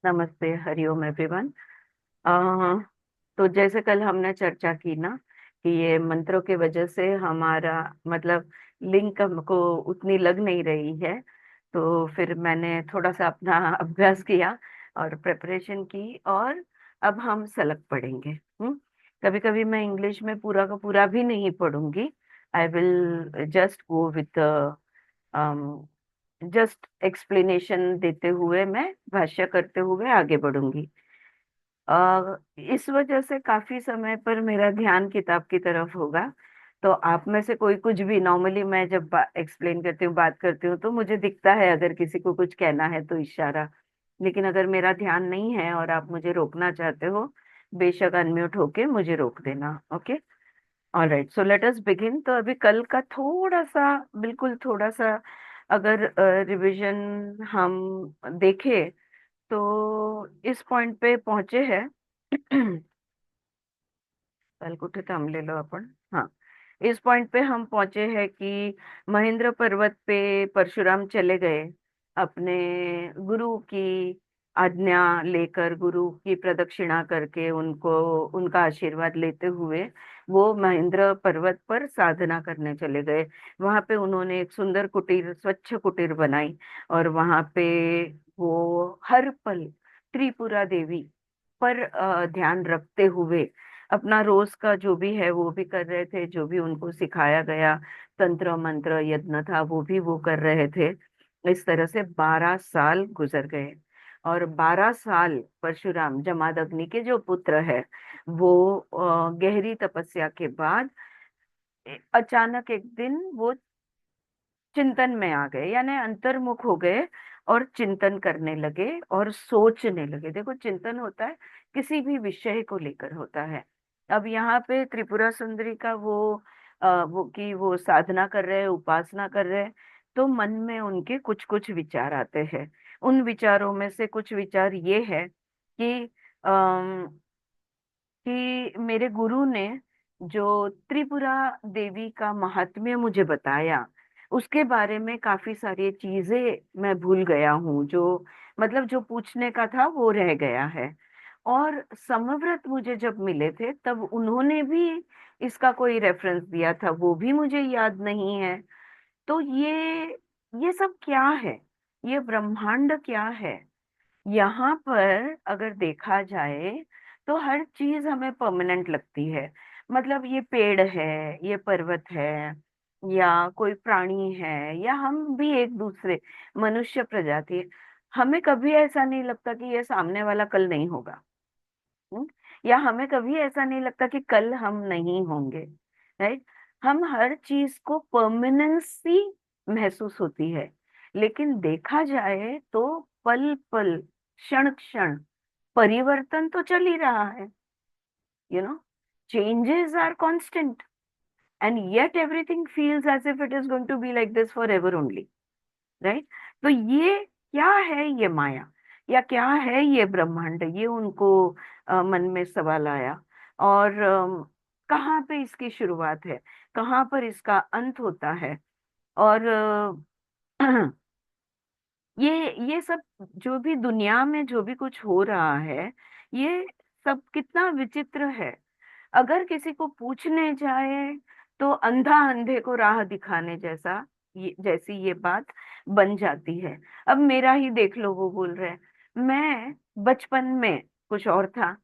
नमस्ते, हरिओम एवरीवन। तो जैसे कल हमने चर्चा की ना कि ये मंत्रों के वजह से हमारा मतलब लिंक हमको उतनी लग नहीं रही है। तो फिर मैंने थोड़ा सा अपना अभ्यास किया और प्रिपरेशन की, और अब हम सलग पढ़ेंगे। कभी कभी मैं इंग्लिश में पूरा का पूरा भी नहीं पढ़ूंगी। I will just go with just explanation देते हुए, मैं भाष्य करते हुए आगे बढ़ूंगी। इस वजह से काफी समय पर मेरा ध्यान किताब की तरफ होगा। तो आप में से कोई कुछ भी, नॉर्मली मैं जब एक्सप्लेन करती हूँ, बात करती हूँ, तो मुझे दिखता है अगर किसी को कुछ कहना है तो इशारा। लेकिन अगर मेरा ध्यान नहीं है और आप मुझे रोकना चाहते हो, बेशक अनम्यूट होके मुझे रोक देना। Okay, alright, so let us begin. तो अभी कल का थोड़ा सा, बिल्कुल थोड़ा सा अगर रिवीजन हम देखें, तो इस पॉइंट पे पहुंचे हैं। कल कुठे थांबलेलो आपण? हाँ, इस पॉइंट पे हम पहुंचे हैं कि महेंद्र पर्वत पे परशुराम चले गए अपने गुरु की आज्ञा लेकर, गुरु की प्रदक्षिणा करके, उनको उनका आशीर्वाद लेते हुए वो महेंद्र पर्वत पर साधना करने चले गए। वहां पे उन्होंने एक सुंदर कुटीर, स्वच्छ कुटीर बनाई, और वहां पे वो हर पल त्रिपुरा देवी पर ध्यान रखते हुए अपना रोज का जो भी है वो भी कर रहे थे, जो भी उनको सिखाया गया तंत्र मंत्र यज्ञ था वो भी वो कर रहे थे। इस तरह से 12 साल गुजर गए। और 12 साल परशुराम, जमादग्नि के जो पुत्र है, वो गहरी तपस्या के बाद अचानक एक दिन वो चिंतन में आ गए, यानी अंतर्मुख हो गए और चिंतन करने लगे और सोचने लगे। देखो, चिंतन होता है किसी भी विषय को लेकर होता है। अब यहाँ पे त्रिपुरा सुंदरी का वो साधना कर रहे हैं, उपासना कर रहे हैं, तो मन में उनके कुछ कुछ विचार आते हैं। उन विचारों में से कुछ विचार ये है कि मेरे गुरु ने जो त्रिपुरा देवी का महात्म्य मुझे बताया, उसके बारे में काफी सारी चीजें मैं भूल गया हूँ। जो मतलब जो पूछने का था वो रह गया है। और समव्रत मुझे जब मिले थे तब उन्होंने भी इसका कोई रेफरेंस दिया था, वो भी मुझे याद नहीं है। तो ये सब क्या है? ये ब्रह्मांड क्या है? यहाँ पर अगर देखा जाए तो हर चीज हमें परमानेंट लगती है। मतलब ये पेड़ है, ये पर्वत है, या कोई प्राणी है, या हम भी एक दूसरे मनुष्य प्रजाति है। हमें कभी ऐसा नहीं लगता कि ये सामने वाला कल नहीं होगा। हम्म? या हमें कभी ऐसा नहीं लगता कि कल हम नहीं होंगे। राइट? हम हर चीज को परमानेंसी महसूस होती है। लेकिन देखा जाए तो पल पल, क्षण क्षण परिवर्तन तो चल ही रहा है। You know, changes are constant, and yet everything feels as if it is going to be like this forever only. Right? तो ये क्या है? ये माया या क्या है ये ब्रह्मांड? ये उनको मन में सवाल आया। और कहाँ पे इसकी शुरुआत है, कहाँ पर इसका अंत होता है? और ये सब जो भी दुनिया में जो भी कुछ हो रहा है, ये सब कितना विचित्र है। अगर किसी को पूछने जाए तो अंधा अंधे को राह दिखाने जैसा, जैसी ये बात बन जाती है। अब मेरा ही देख लो, वो बोल रहे हैं मैं बचपन में कुछ और था,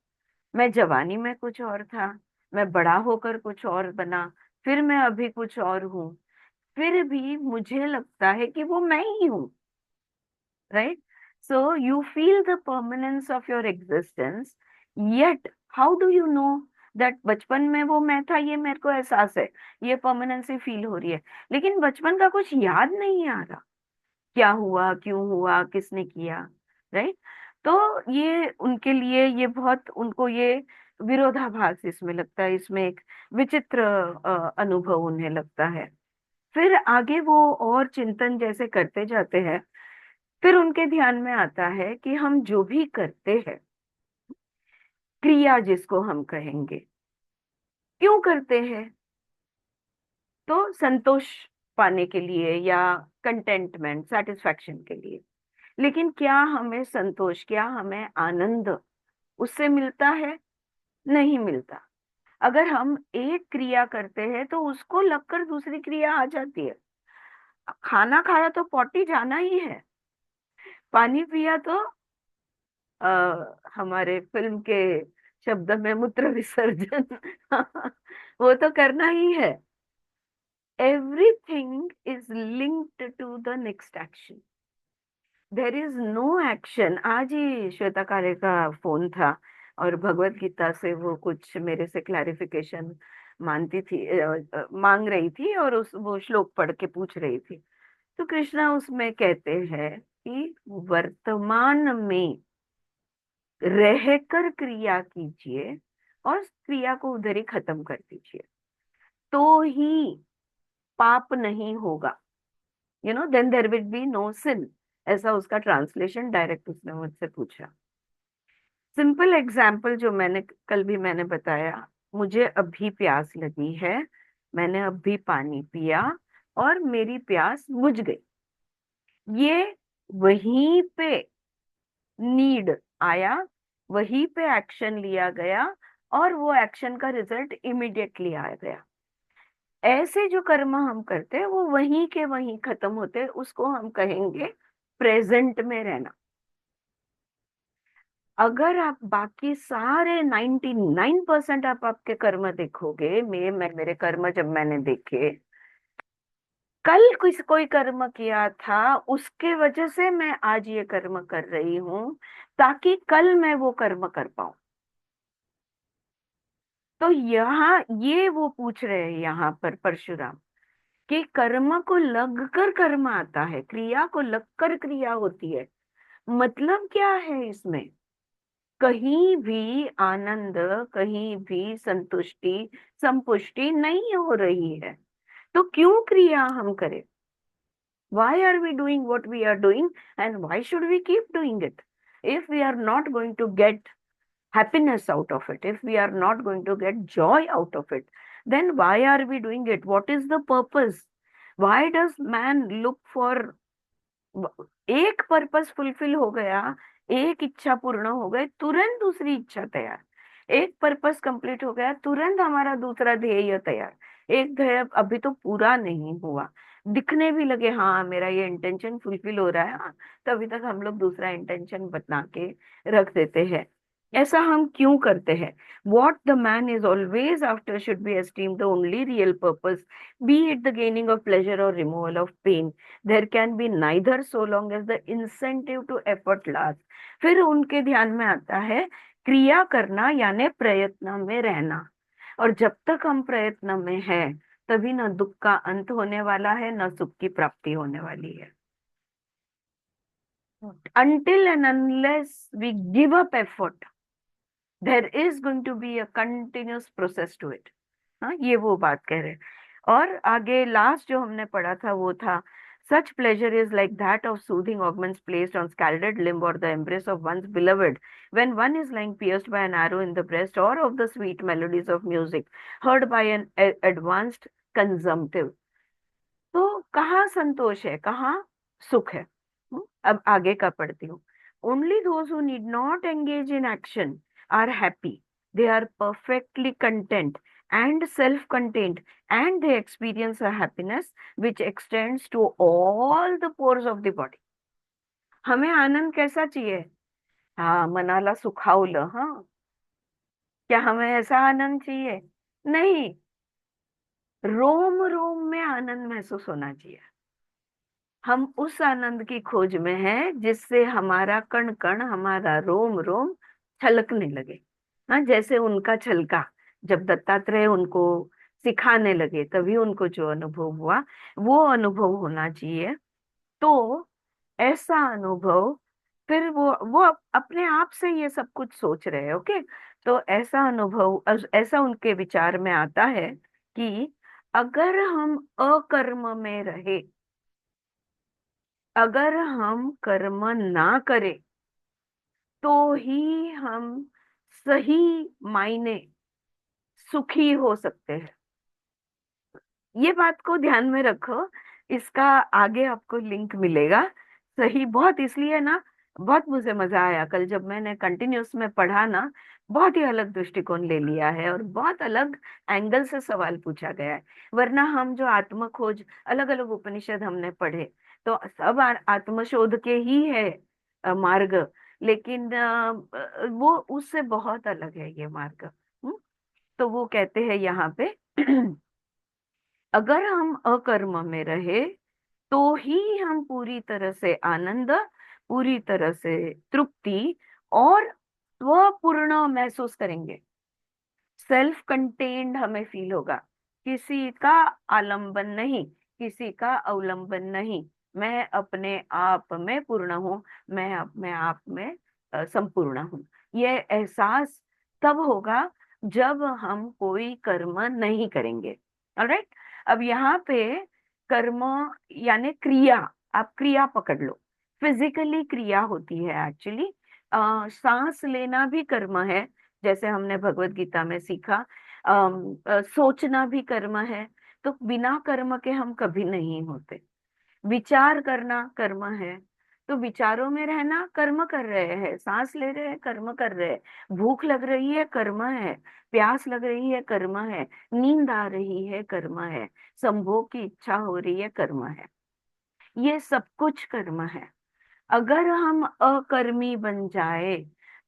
मैं जवानी में कुछ और था, मैं बड़ा होकर कुछ और बना, फिर मैं अभी कुछ और हूँ। फिर भी मुझे लगता है कि वो मैं ही हूँ। Right? So you feel the permanence of your existence, yet how do you know that बचपन में वो मैं था? ये मेरे को एहसास है, ये परमानेंसी फील हो रही है, लेकिन बचपन का कुछ याद नहीं आ रहा। क्या हुआ, क्यों हुआ, किसने किया? राइट? तो ये उनके लिए, ये बहुत उनको ये विरोधाभास इसमें लगता है, इसमें एक विचित्र अनुभव उन्हें लगता है। फिर आगे वो और चिंतन जैसे करते जाते हैं, फिर उनके ध्यान में आता है कि हम जो भी करते हैं, क्रिया जिसको हम कहेंगे, क्यों करते हैं? तो संतोष पाने के लिए, या कंटेंटमेंट, सेटिस्फैक्शन के लिए। लेकिन क्या हमें संतोष, क्या हमें आनंद उससे मिलता है? नहीं मिलता। अगर हम एक क्रिया करते हैं तो उसको लगकर दूसरी क्रिया आ जाती है। खाना खाया तो पॉटी जाना ही है, पानी पिया तो हमारे फिल्म के शब्द में मूत्र विसर्जन वो तो करना ही है। Everything is linked to the next action. There is no action. आज ही श्वेता काले का फोन था और भगवत गीता से वो कुछ मेरे से क्लैरिफिकेशन मानती थी, मांग रही थी, और उस वो श्लोक पढ़ के पूछ रही थी। तो कृष्णा उसमें कहते हैं कि वर्तमान में रहकर क्रिया कीजिए और क्रिया को उधर ही खत्म कर दीजिए, तो ही पाप नहीं होगा। Then there will be no sin. ऐसा उसका ट्रांसलेशन डायरेक्ट उसने मुझसे पूछा। सिंपल एग्जाम्पल जो मैंने बताया, मुझे अभी प्यास लगी है, मैंने अभी पानी पिया और मेरी प्यास बुझ गई। ये वहीं पे नीड आया, वहीं पे एक्शन लिया गया और वो एक्शन का रिजल्ट इमिडिएटली आ गया। ऐसे जो कर्म हम करते हैं वो वहीं के वहीं खत्म होते हैं, उसको हम कहेंगे प्रेजेंट में रहना। अगर आप बाकी सारे 99% आप आपके कर्म देखोगे, मैं मेरे कर्म जब मैंने देखे, कल कोई कर्म किया था, उसके वजह से मैं आज ये कर्म कर रही हूँ, ताकि कल मैं वो कर्म कर पाऊं। तो यहाँ ये वो पूछ रहे हैं यहाँ पर परशुराम कि कर्म को लगकर कर्म आता है, क्रिया को लगकर क्रिया होती है। मतलब क्या है इसमें? कहीं भी आनंद, कहीं भी संतुष्टि, संपुष्टि नहीं हो रही है, तो क्यों क्रिया हम करें? Why are we doing what we are doing, and why should we keep doing it if we are not going to get happiness out of it, if we are not going to get joy out of it? Then why are we doing it? What is the purpose? Why does man look for? एक purpose fulfil हो गया, एक इच्छा पूर्ण हो गई, तुरंत दूसरी इच्छा तैयार। एक पर्पस कंप्लीट हो गया, तुरंत हमारा दूसरा ध्येय तैयार। एक ध्येय अभी तो पूरा नहीं हुआ, दिखने भी लगे हाँ मेरा ये इंटेंशन फुलफिल हो रहा है, हाँ, तभी तक हम लोग दूसरा इंटेंशन बना के रख देते हैं। ऐसा हम क्यों करते हैं? What the man is always after should be esteemed the only real purpose, be it the gaining of pleasure or removal of pain. There can be neither so long as the incentive to effort lasts. फिर उनके ध्यान में आता है क्रिया करना यानी प्रयत्न में रहना। और जब तक हम प्रयत्न में हैं, तभी न दुख का अंत होने वाला है, न सुख की प्राप्ति होने वाली है। Until and unless we give up effort, there is going to be a continuous process to it. हाँ, ये वो बात कह रहे हैं। और आगे लास्ट जो हमने पढ़ा था वो था, such pleasure is like that of soothing augments placed on scalded limb or the embrace of one's beloved when one is lying pierced by an arrow in the breast, or of the sweet melodies of music heard by an advanced consumptive। तो कहाँ संतोष है, कहाँ सुख है? अब आगे का पढ़ती हूँ। Only those who need not engage in action are happy, they are perfectly content and self-contained, and they experience a happiness which extends to all the pores of the body। हमें आनंद कैसा चाहिए? हाँ, मनाला सुखावलं, हाँ, क्या हमें ऐसा आनंद चाहिए? नहीं, रोम रोम में आनंद महसूस होना चाहिए। हम उस आनंद की खोज में हैं जिससे हमारा कण कण, हमारा रोम रोम छलकने लगे। हाँ, जैसे उनका छलका जब दत्तात्रेय उनको सिखाने लगे, तभी उनको जो अनुभव हुआ वो अनुभव होना चाहिए। तो ऐसा अनुभव, फिर वो अपने आप से ये सब कुछ सोच रहे हैं, ओके। तो ऐसा अनुभव, ऐसा उनके विचार में आता है कि अगर हम अकर्म में रहे, अगर हम कर्म ना करें, तो ही हम सही मायने सुखी हो सकते हैं। ये बात को ध्यान में रखो, इसका आगे आपको लिंक मिलेगा। सही, बहुत इसलिए ना, बहुत मुझे मजा आया कल जब मैंने कंटिन्यूस में पढ़ा ना। बहुत ही अलग दृष्टिकोण ले लिया है और बहुत अलग एंगल से सवाल पूछा गया है। वरना हम जो आत्म खोज, अलग अलग उपनिषद हमने पढ़े, तो सब आत्मशोध के ही है मार्ग। लेकिन वो उससे बहुत अलग है ये मार्ग। तो वो कहते हैं यहाँ पे अगर हम अकर्म में रहे तो ही हम पूरी तरह से आनंद, पूरी तरह से तृप्ति और स्वपूर्ण महसूस करेंगे। सेल्फ कंटेन्ड हमें फील होगा, किसी का आलंबन नहीं, किसी का अवलंबन नहीं। मैं अपने आप में पूर्ण हूँ, मैं अपने आप में संपूर्ण हूँ। ये एहसास तब होगा जब हम कोई कर्म नहीं करेंगे। ऑलराइट। अब यहाँ पे कर्म यानी क्रिया, आप क्रिया पकड़ लो। फिजिकली क्रिया होती है एक्चुअली। सांस लेना भी कर्म है, जैसे हमने भगवत गीता में सीखा। सोचना भी कर्म है। तो बिना कर्म के हम कभी नहीं होते। विचार करना कर्म है, तो विचारों में रहना कर्म कर रहे हैं। सांस ले रहे हैं, कर्म कर रहे हैं। भूख लग रही है, कर्म है। प्यास लग रही है, कर्म है। नींद आ रही है, कर्म है। संभोग की इच्छा हो रही है, कर्म है। ये सब कुछ कर्म है। अगर हम अकर्मी बन जाए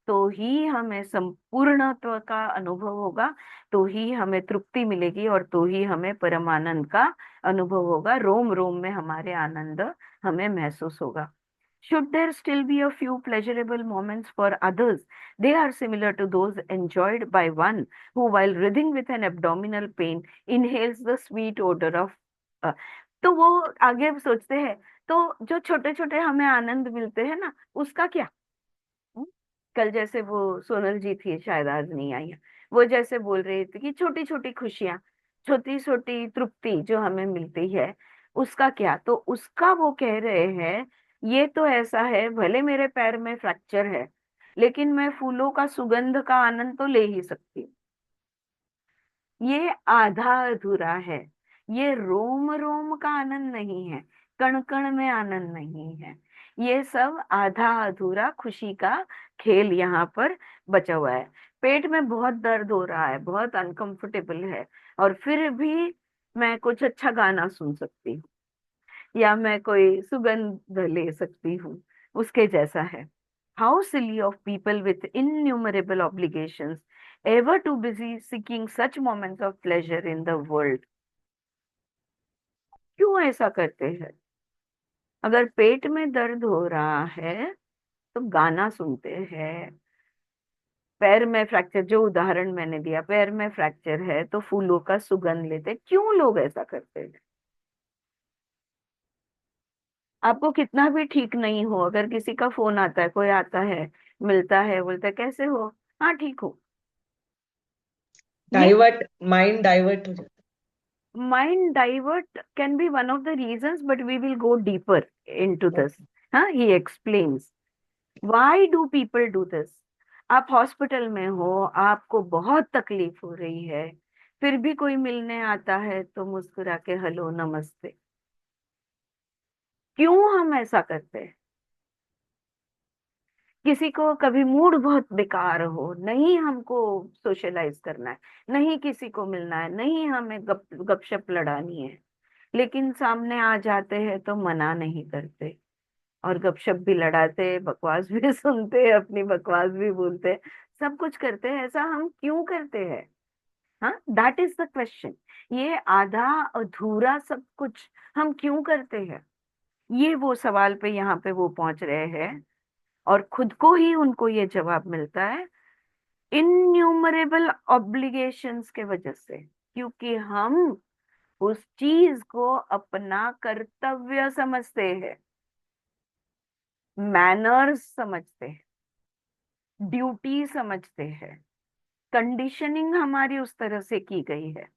तो ही हमें संपूर्णत्व का अनुभव होगा, तो ही हमें तृप्ति मिलेगी और तो ही हमें परमानंद का अनुभव होगा। रोम रोम में हमारे आनंद हमें महसूस होगा। Should there still be a few pleasurable moments for others, they are similar to those enjoyed by one who, while writhing with an abdominal pain, inhales the sweet odor of uh, तो वो आगे सोचते हैं, तो जो छोटे छोटे हमें आनंद मिलते हैं ना, उसका क्या? हम्म? कल जैसे वो सोनल जी थी, शायद आज नहीं आई है, वो जैसे बोल रही थी कि छोटी छोटी खुशियां, छोटी छोटी तृप्ति जो हमें मिलती है, उसका क्या? तो उसका वो कह रहे हैं, ये तो ऐसा है, भले मेरे पैर में फ्रैक्चर है, लेकिन मैं फूलों का सुगंध का आनंद तो ले ही सकती हूँ। ये आधा अधूरा है। ये रोम रोम का आनंद नहीं है, कण कण में आनंद नहीं है। ये सब आधा अधूरा खुशी का खेल यहाँ पर बचा हुआ है। पेट में बहुत दर्द हो रहा है, बहुत अनकंफर्टेबल है, और फिर भी मैं कुछ अच्छा गाना सुन सकती हूँ, या मैं कोई सुगंध ले सकती हूँ। उसके जैसा है। How silly of people with innumerable obligations, ever too busy seeking such moments of pleasure in the world। क्यों ऐसा करते हैं? अगर पेट में दर्द हो रहा है तो गाना सुनते हैं। पैर में फ्रैक्चर, जो उदाहरण मैंने दिया, पैर में फ्रैक्चर है तो फूलों का सुगंध लेते हैं। क्यों लोग ऐसा करते हैं? आपको कितना भी ठीक नहीं हो, अगर किसी का फोन आता है, कोई आता है, मिलता है, बोलता है कैसे हो, हाँ ठीक हो, ये डाइवर्ट, माइंड डाइवर्ट हो जाता mind divert can be one of the reasons, but we will go deeper into है। दिस। हाँ, he explains why do people do this. आप हॉस्पिटल में हो, आपको बहुत तकलीफ हो रही है, फिर भी कोई मिलने आता है तो मुस्कुरा के हेलो नमस्ते। क्यों हम ऐसा करते हैं? किसी को कभी मूड बहुत बेकार हो, नहीं हमको सोशलाइज करना है, नहीं किसी को मिलना है, नहीं हमें गपशप लड़ानी है, लेकिन सामने आ जाते हैं तो मना नहीं करते, और गपशप भी लड़ाते, बकवास भी सुनते, अपनी बकवास भी बोलते, सब कुछ करते हैं। ऐसा हम क्यों करते हैं? हाँ, दैट इज द क्वेश्चन। ये आधा अधूरा सब कुछ हम क्यों करते हैं? ये वो सवाल पे यहाँ पे वो पहुंच रहे हैं, और खुद को ही उनको ये जवाब मिलता है, इन्यूमरेबल ऑब्लिगेशंस के वजह से। क्योंकि हम उस चीज को अपना कर्तव्य समझते हैं, मैनर्स समझते हैं, ड्यूटी समझते हैं। कंडीशनिंग हमारी उस तरह से की गई है,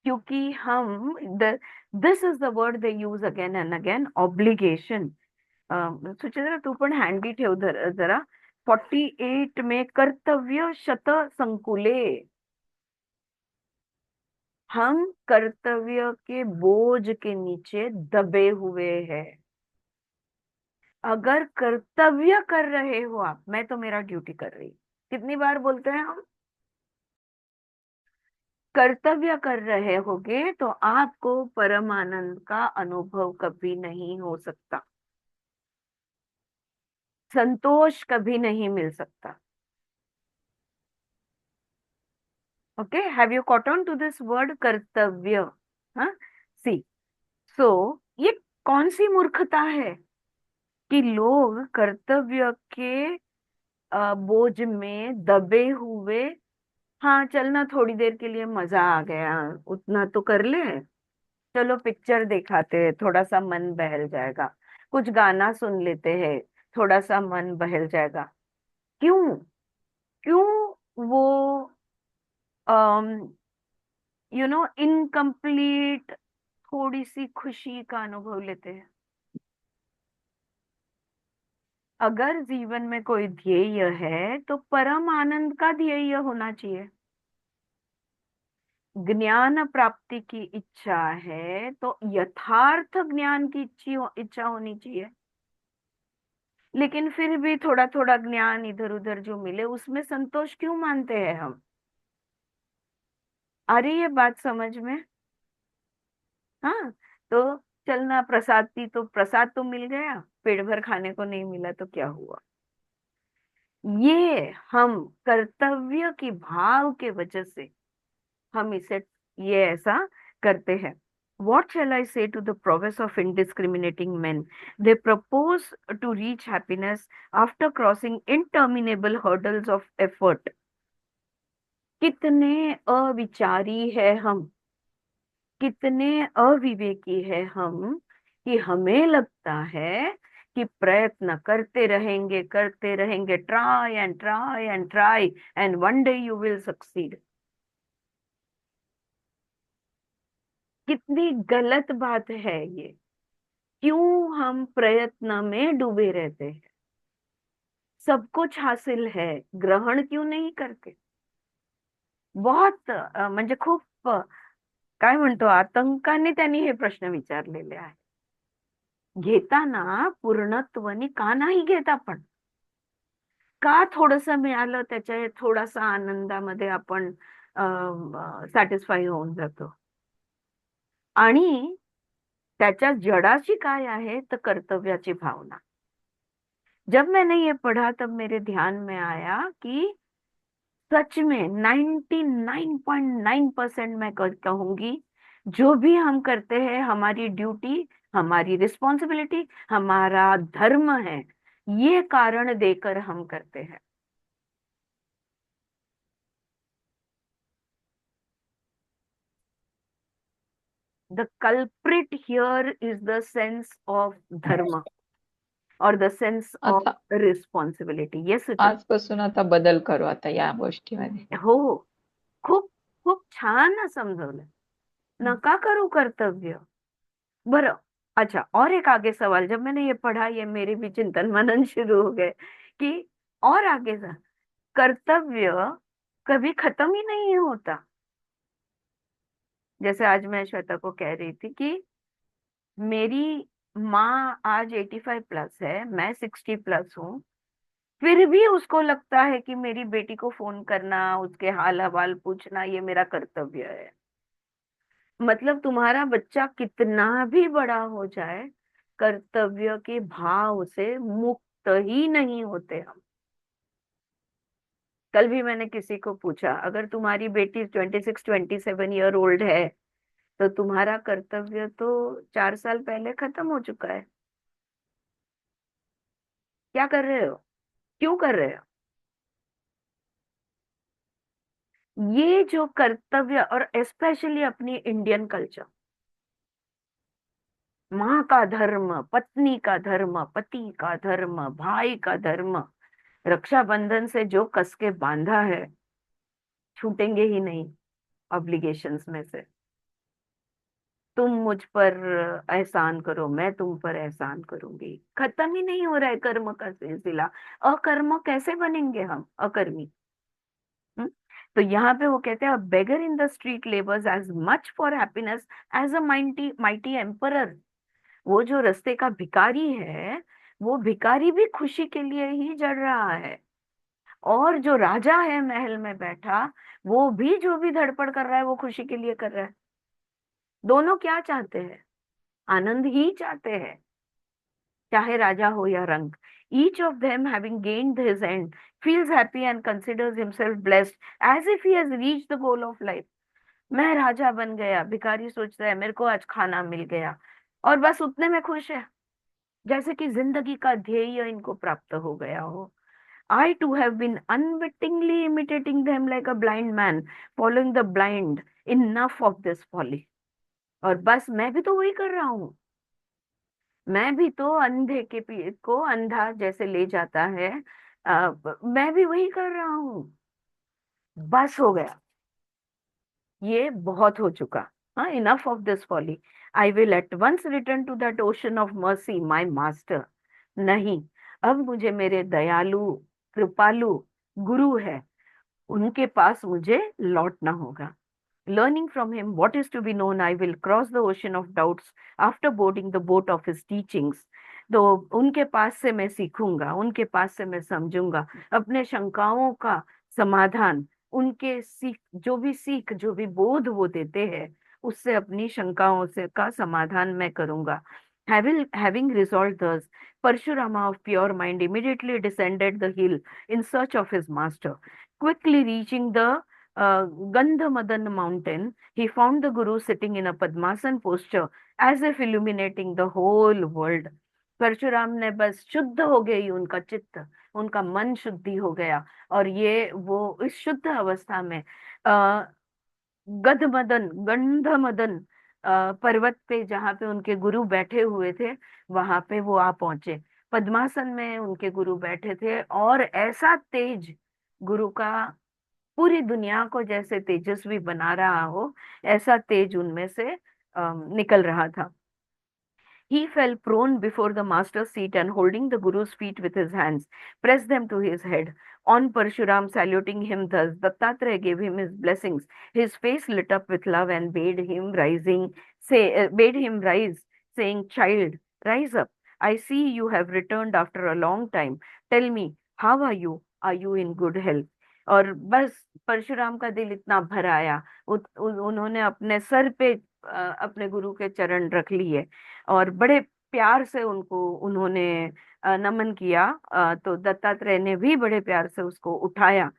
क्योंकि हम this is the word they use again and again, obligation. Suchitra, तू पण हँडी ठेव जरा। 48 में कर्तव्य शत संकुले, हम कर्तव्य के बोझ के नीचे दबे हुए हैं। अगर कर्तव्य कर रहे हो आप, मैं तो मेरा ड्यूटी कर रही, कितनी बार बोलते हैं हम, कर्तव्य कर रहे होगे तो आपको परम आनंद का अनुभव कभी नहीं हो सकता, संतोष कभी नहीं मिल सकता। Okay, have you caught on to this word कर्तव्य? हाँ, सी, सो ये कौन सी मूर्खता है कि लोग कर्तव्य के बोझ में दबे हुए, हाँ चलना थोड़ी देर के लिए मजा आ गया, उतना तो कर ले, चलो पिक्चर दिखाते हैं थोड़ा सा मन बहल जाएगा, कुछ गाना सुन लेते हैं थोड़ा सा मन बहल जाएगा। क्यों? क्यों वो इनकम्प्लीट थोड़ी सी खुशी का अनुभव लेते हैं? अगर जीवन में कोई ध्येय है तो परम आनंद का ध्येय होना चाहिए। ज्ञान प्राप्ति की इच्छा है तो यथार्थ ज्ञान की इच्छा होनी चाहिए। लेकिन फिर भी थोड़ा थोड़ा ज्ञान इधर उधर जो मिले उसमें संतोष क्यों मानते हैं हम? आ रही है बात समझ में? हाँ, तो चलना, प्रसाद थी तो प्रसाद तो मिल गया, पेट भर खाने को नहीं मिला तो क्या हुआ? ये हम कर्तव्य की भाव के वजह से हम इसे, ये ऐसा करते हैं। What shall I say to the prowess of indiscriminating men? They propose to reach happiness after crossing interminable hurdles of effort. कितने अविचारी है हम, कितने अविवेकी है हम, कि हमें लगता है कि प्रयत्न करते रहेंगे, try and try and try and one day you will succeed. कितनी गलत बात है ये। क्यों हम प्रयत्न में डूबे रहते हैं? सब कुछ हासिल है, ग्रहण क्यों नहीं करते? बहुत म्हणजे खूप काय म्हणतो, आतंकाने त्यांनी हे प्रश्न विचारलेले आहे। घेताना पूर्णत्वानी का नाही घेत आपण? का थोडस मिळालं त्याच्या थोडासा आनंदामध्ये आपण सॅटिस्फाई होऊन जातो? आणि त्याच्या जडाची काय आहे तर कर्तव्याची भावना। जब मैंने ये पढ़ा तब मेरे ध्यान में आया कि सच में 99.9% मैं कहूंगी, जो भी हम करते हैं हमारी ड्यूटी, हमारी रिस्पॉन्सिबिलिटी, हमारा धर्म है, ये कारण देकर हम करते हैं। The culprit here is the sense of धर्म और द सेंस ऑफ आता रिस्पॉन्सिबिलिटी। येस सुचित? आजपासून आता बदल करू आता या गोष्टीमध्ये. हो, खूप खूप छान समजवलं। नका करू कर्तव्य। बरं, अच्छा, और एक आगे सवाल, जब मैंने ये पढ़ा ये मेरे भी चिंतन मनन शुरू हो गए कि और आगे जा, कर्तव्य कभी खत्म ही नहीं होता। जैसे आज मैं श्वेता को कह रही थी कि मेरी माँ आज 85 प्लस है, मैं 60 प्लस हूँ, फिर भी उसको लगता है कि मेरी बेटी को फोन करना, उसके हाल हवाल पूछना ये मेरा कर्तव्य है। मतलब तुम्हारा बच्चा कितना भी बड़ा हो जाए, कर्तव्य के भाव से मुक्त ही नहीं होते हम। कल भी मैंने किसी को पूछा, अगर तुम्हारी बेटी 26-27 ईयर ओल्ड है तो तुम्हारा कर्तव्य तो 4 साल पहले खत्म हो चुका है, क्या कर रहे हो, क्यों कर रहे हो? ये जो कर्तव्य, और स्पेशली अपनी इंडियन कल्चर, माँ का धर्म, पत्नी का धर्म, पति का धर्म, भाई का धर्म, रक्षाबंधन से जो कस के बांधा है, छूटेंगे ही नहीं ऑब्लिगेशंस में से। तुम मुझ पर एहसान करो, मैं तुम पर एहसान करूंगी, खत्म ही नहीं हो रहा है कर्म का सिलसिला। अकर्म कैसे बनेंगे हम, अकर्मी? हम्म? तो यहाँ पे वो कहते हैं, beggar in the street labours as much for happiness as a mighty mighty emperor. वो जो रास्ते का भिखारी है, वो भिखारी भी खुशी के लिए ही जड़ रहा है, और जो राजा है महल में बैठा, वो भी जो भी धड़पड़ कर रहा है वो खुशी के लिए कर रहा है। दोनों क्या चाहते हैं? आनंद ही चाहते हैं, चाहे राजा हो या रंक। Each of them having gained his end feels happy and considers himself blessed, as if he has reached the goal of life. मैं राजा बन गया, भिखारी सोचता है मेरे को आज खाना मिल गया, और बस उतने में खुश है, जैसे कि जिंदगी का ध्येय इनको प्राप्त हो गया हो। I too have been unwittingly imitating them like a blind man following the blind. Enough of this folly. और बस मैं भी तो वही कर रहा हूँ। मैं भी तो अंधे के पीठ को अंधा जैसे ले जाता है, मैं भी वही कर रहा हूँ। बस हो गया, ये बहुत हो चुका। हाँ, enough of this folly. I will at once return to that ocean of mercy my master. नहीं, अब मुझे मेरे दयालु कृपालु गुरु है, उनके पास मुझे लौटना होगा। Learning from him what is to be known, I will cross the ocean of doubts after boarding the boat of his teachings. तो उनके पास से मैं सीखूंगा, उनके पास से मैं समझूंगा अपने शंकाओं का समाधान। उनके सीख, जो भी बोध वो देते हैं, उससे अपनी शंकाओं से का समाधान मैं करूंगा। Having resolved thus, Parshurama of pure mind immediately descended the hill in search of his master. Quickly reaching the Gandhamadan mountain, he found the Guru sitting in a Padmasan posture, as if illuminating the whole world. Parshuram ने बस शुद्ध हो गई उनका चित्त, उनका मन शुद्धि हो गया, और ये वो इस शुद्ध अवस्था में गंधमदन पर्वत पे, जहाँ पे उनके गुरु बैठे हुए थे, वहां पे वो आ पहुंचे। पद्मासन में उनके गुरु बैठे थे, और ऐसा तेज गुरु का, पूरी दुनिया को जैसे तेजस्वी बना रहा हो, ऐसा तेज उनमें से निकल रहा था। He fell prone before the master's seat and holding the Guru's feet with his hands, pressed them to his head. On Parshuram saluting him thus, Dattatreya gave him his blessings. His face lit up with love and bade him rise, saying, "Child, rise up. I see you have returned after a long time. Tell me, how are you? Are you in good health?" और बस परशुराम का दिल इतना भर आया, उन्होंने अपने sir पे अपने गुरु के चरण रख लिए, और बड़े प्यार से उनको उन्होंने नमन किया। तो दत्तात्रेय ने भी बड़े प्यार से उसको उठाया,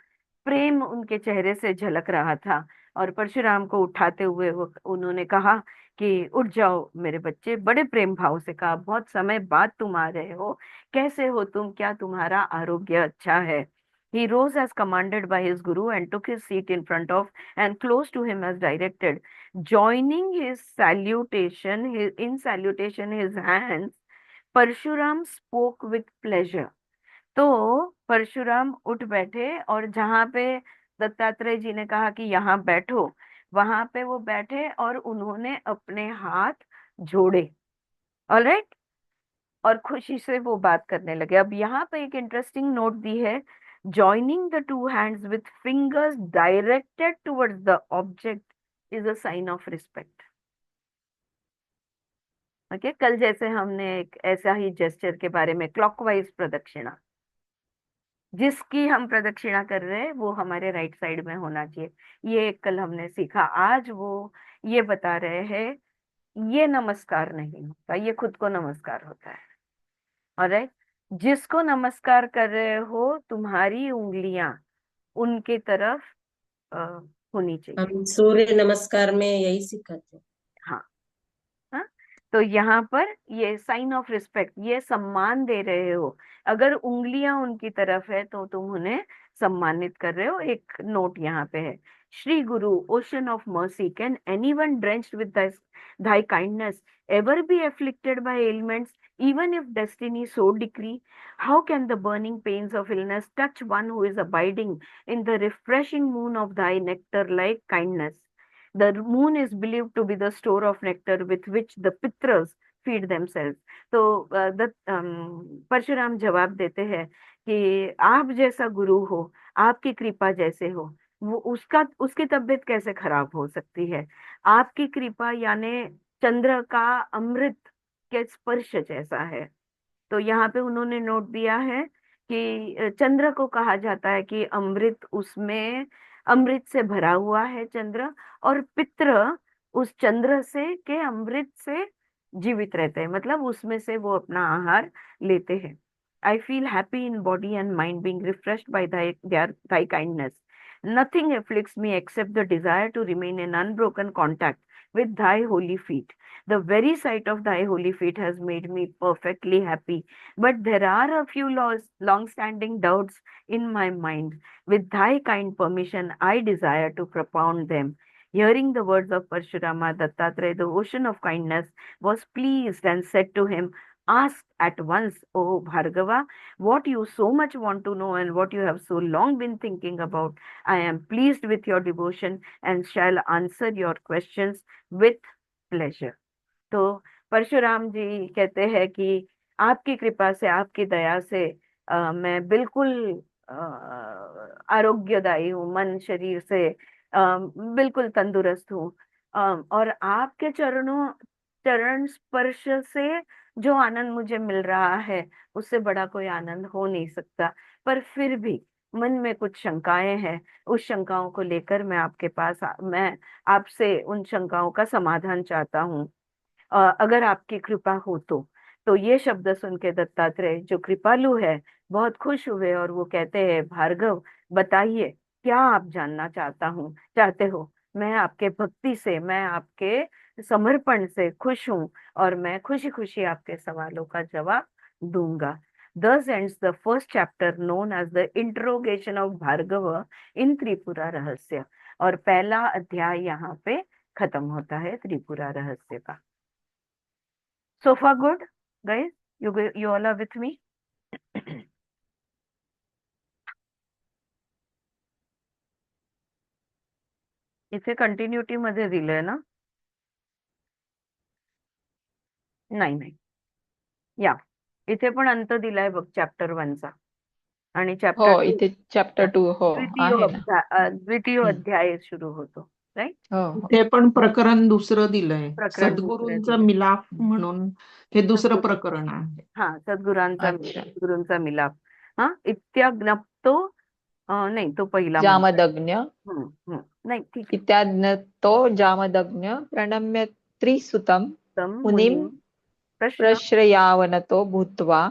प्रेम उनके चेहरे से झलक रहा था। और परशुराम को उठाते हुए वो उन्होंने कहा कि उठ जाओ मेरे बच्चे, बड़े प्रेम भाव से कहा, बहुत समय बाद तुम आ रहे हो, कैसे हो तुम, क्या तुम्हारा आरोग्य अच्छा है? He rose as commanded by his guru and took his seat in front of and close to him as directed. Joining in salutation his hands, Parshuram spoke with pleasure. तो परशुराम उठ बैठे, और जहां पे दत्तात्रेय जी ने कहा कि यहाँ बैठो, वहां पे वो बैठे और उन्होंने अपने हाथ जोड़े। ऑलराइट, और खुशी से वो बात करने लगे। अब यहाँ पे एक इंटरेस्टिंग नोट दी है, joining the two hands with fingers directed towards the object is a sign of respect. Okay, कल जैसे हमने एक ऐसा ही जेस्चर के बारे में, क्लॉकवाइज प्रदक्षिणा, जिसकी हम प्रदक्षिणा कर रहे हैं वो हमारे राइट साइड में होना चाहिए, ये कल हमने सीखा। आज वो ये बता रहे हैं, ये नमस्कार नहीं होता, ये खुद को नमस्कार होता है। ऑलराइट, जिसको नमस्कार कर रहे हो, तुम्हारी उंगलियां उनके तरफ अ, होनी चाहिए। हम सूर्य नमस्कार में यही सिखाते हैं। हाँ, हाँ। तो यहाँ पर ये साइन ऑफ रिस्पेक्ट, ये सम्मान दे रहे हो। अगर उंगलियां उनकी तरफ है तो तुम उन्हें सम्मानित कर रहे हो। एक नोट यहाँ पे है, श्री गुरु, ocean of mercy, can anyone drenched with thy kindness ever be afflicted by ailments, even if destiny so decree? How can the burning pains of illness touch one who is abiding in the refreshing moon of thy nectar like kindness? The moon is believed to be the store of nectar with which the pitras feed themselves. तो परशुराम जवाब देते हैं कि आप जैसा गुरु हो, आपकी कृपा जैसे हो, वो उसकी तबीयत कैसे खराब हो सकती है? आपकी कृपा यानी चंद्र का अमृत के स्पर्श जैसा है। तो यहाँ पे उन्होंने नोट दिया है कि चंद्र को कहा जाता है कि अमृत उसमें, अमृत से भरा हुआ है चंद्र, और पितृ उस चंद्र से के अमृत से जीवित रहते हैं, मतलब उसमें से वो अपना आहार लेते हैं। I feel happy in body and mind being refreshed by thy kindness. Nothing afflicts me except the desire to remain in unbroken contact with thy holy feet. The very sight of thy holy feet has made me perfectly happy. But there are a few long-standing doubts in my mind. With thy kind permission, I desire to propound them. Hearing the words of Parshurama, Dattatreya, the ocean of kindness, was pleased and said to him, ask at once, O Bhargava, what you so much want to know and what you have so long been thinking about. I am pleased with your devotion and shall answer your questions with pleasure. तो परशुराम जी कहते हैं कि आपकी कृपा से, आपकी दया से मैं बिल्कुल आरोग्यदायी हूँ, मन शरीर से बिल्कुल तंदुरुस्त हूँ। और आपके चरण स्पर्श से जो आनंद मुझे मिल रहा है, उससे बड़ा कोई आनंद हो नहीं सकता। पर फिर भी मन में कुछ शंकाएं हैं, उस शंकाओं को लेकर मैं आपके पास मैं आपसे उन शंकाओं का समाधान चाहता हूँ, अगर आपकी कृपा हो तो ये शब्द सुन के दत्तात्रेय जो कृपालु है बहुत खुश हुए और वो कहते हैं, भार्गव बताइए क्या आप जानना चाहते हो। मैं आपके भक्ति से, मैं आपके समर्पण से खुश हूँ और मैं खुशी खुशी आपके सवालों का जवाब दूंगा। Thus ends the first chapter known as the interrogation of Bhargava in Tripura रहस्य। और पहला अध्याय यहाँ पे खत्म होता है त्रिपुरा रहस्य का। So far good, guys? You all are with me? इथे कंटिन्युटी मध्ये दिलंय ना? नाही नाही, या इथे पण अंत दिलाय बघ चॅप्टर 1 चा, आणि हो, चॅप्टर 2 इथे चॅप्टर 2 हो आहे ना. द्वितीय हम्म. अध्याय सुरू होतो, राईट? हो हो. ते पण प्रकरण दुसरं दिलंय, प्रकरण दुसरं सद्गुरूंचा दिलंय. मिलाप म्हणून हे दुसरं सद्गुरू, प्रकरण आहे. हा, अच्छा. सद्गुरूंचा मिलाप. हा, इत्याज्ञप्तो, नाही तो पहिला म्हणतो. जामदग्न्य नाही ठीक आहे. इत्याज्ञतो जामदग्न्य प्रणम्य त्रिसुतं तम मुनिं मुनिम प्रश्न प्रश्रयावनतो भूत्वा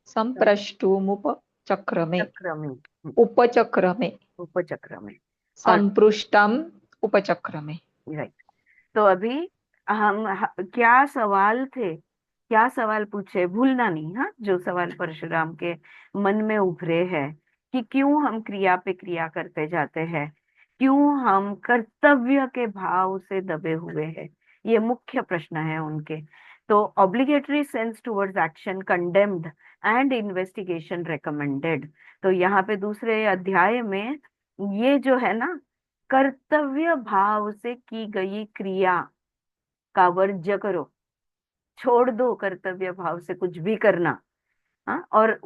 संप्रष्टुमुपचक्रमे चक्रमे, उपचक्रमे उपचक्रमे। और संपृष्टम उपचक्रमे. राइट, तो अभी हम क्या सवाल थे, क्या सवाल पूछे, भूलना नहीं। हाँ, जो सवाल परशुराम के मन में उभरे हैं कि क्यों हम क्रिया पे क्रिया करते जाते हैं, क्यों हम कर्तव्य के भाव से दबे हुए हैं, ये मुख्य प्रश्न है उनके। तो obligatory sense towards action condemned and investigation recommended. तो यहाँ पे दूसरे अध्याय में ये जो है ना, कर्तव्य भाव से की गई क्रिया का वर्ज्य करो, छोड़ दो कर्तव्य भाव से कुछ भी करना। हाँ, और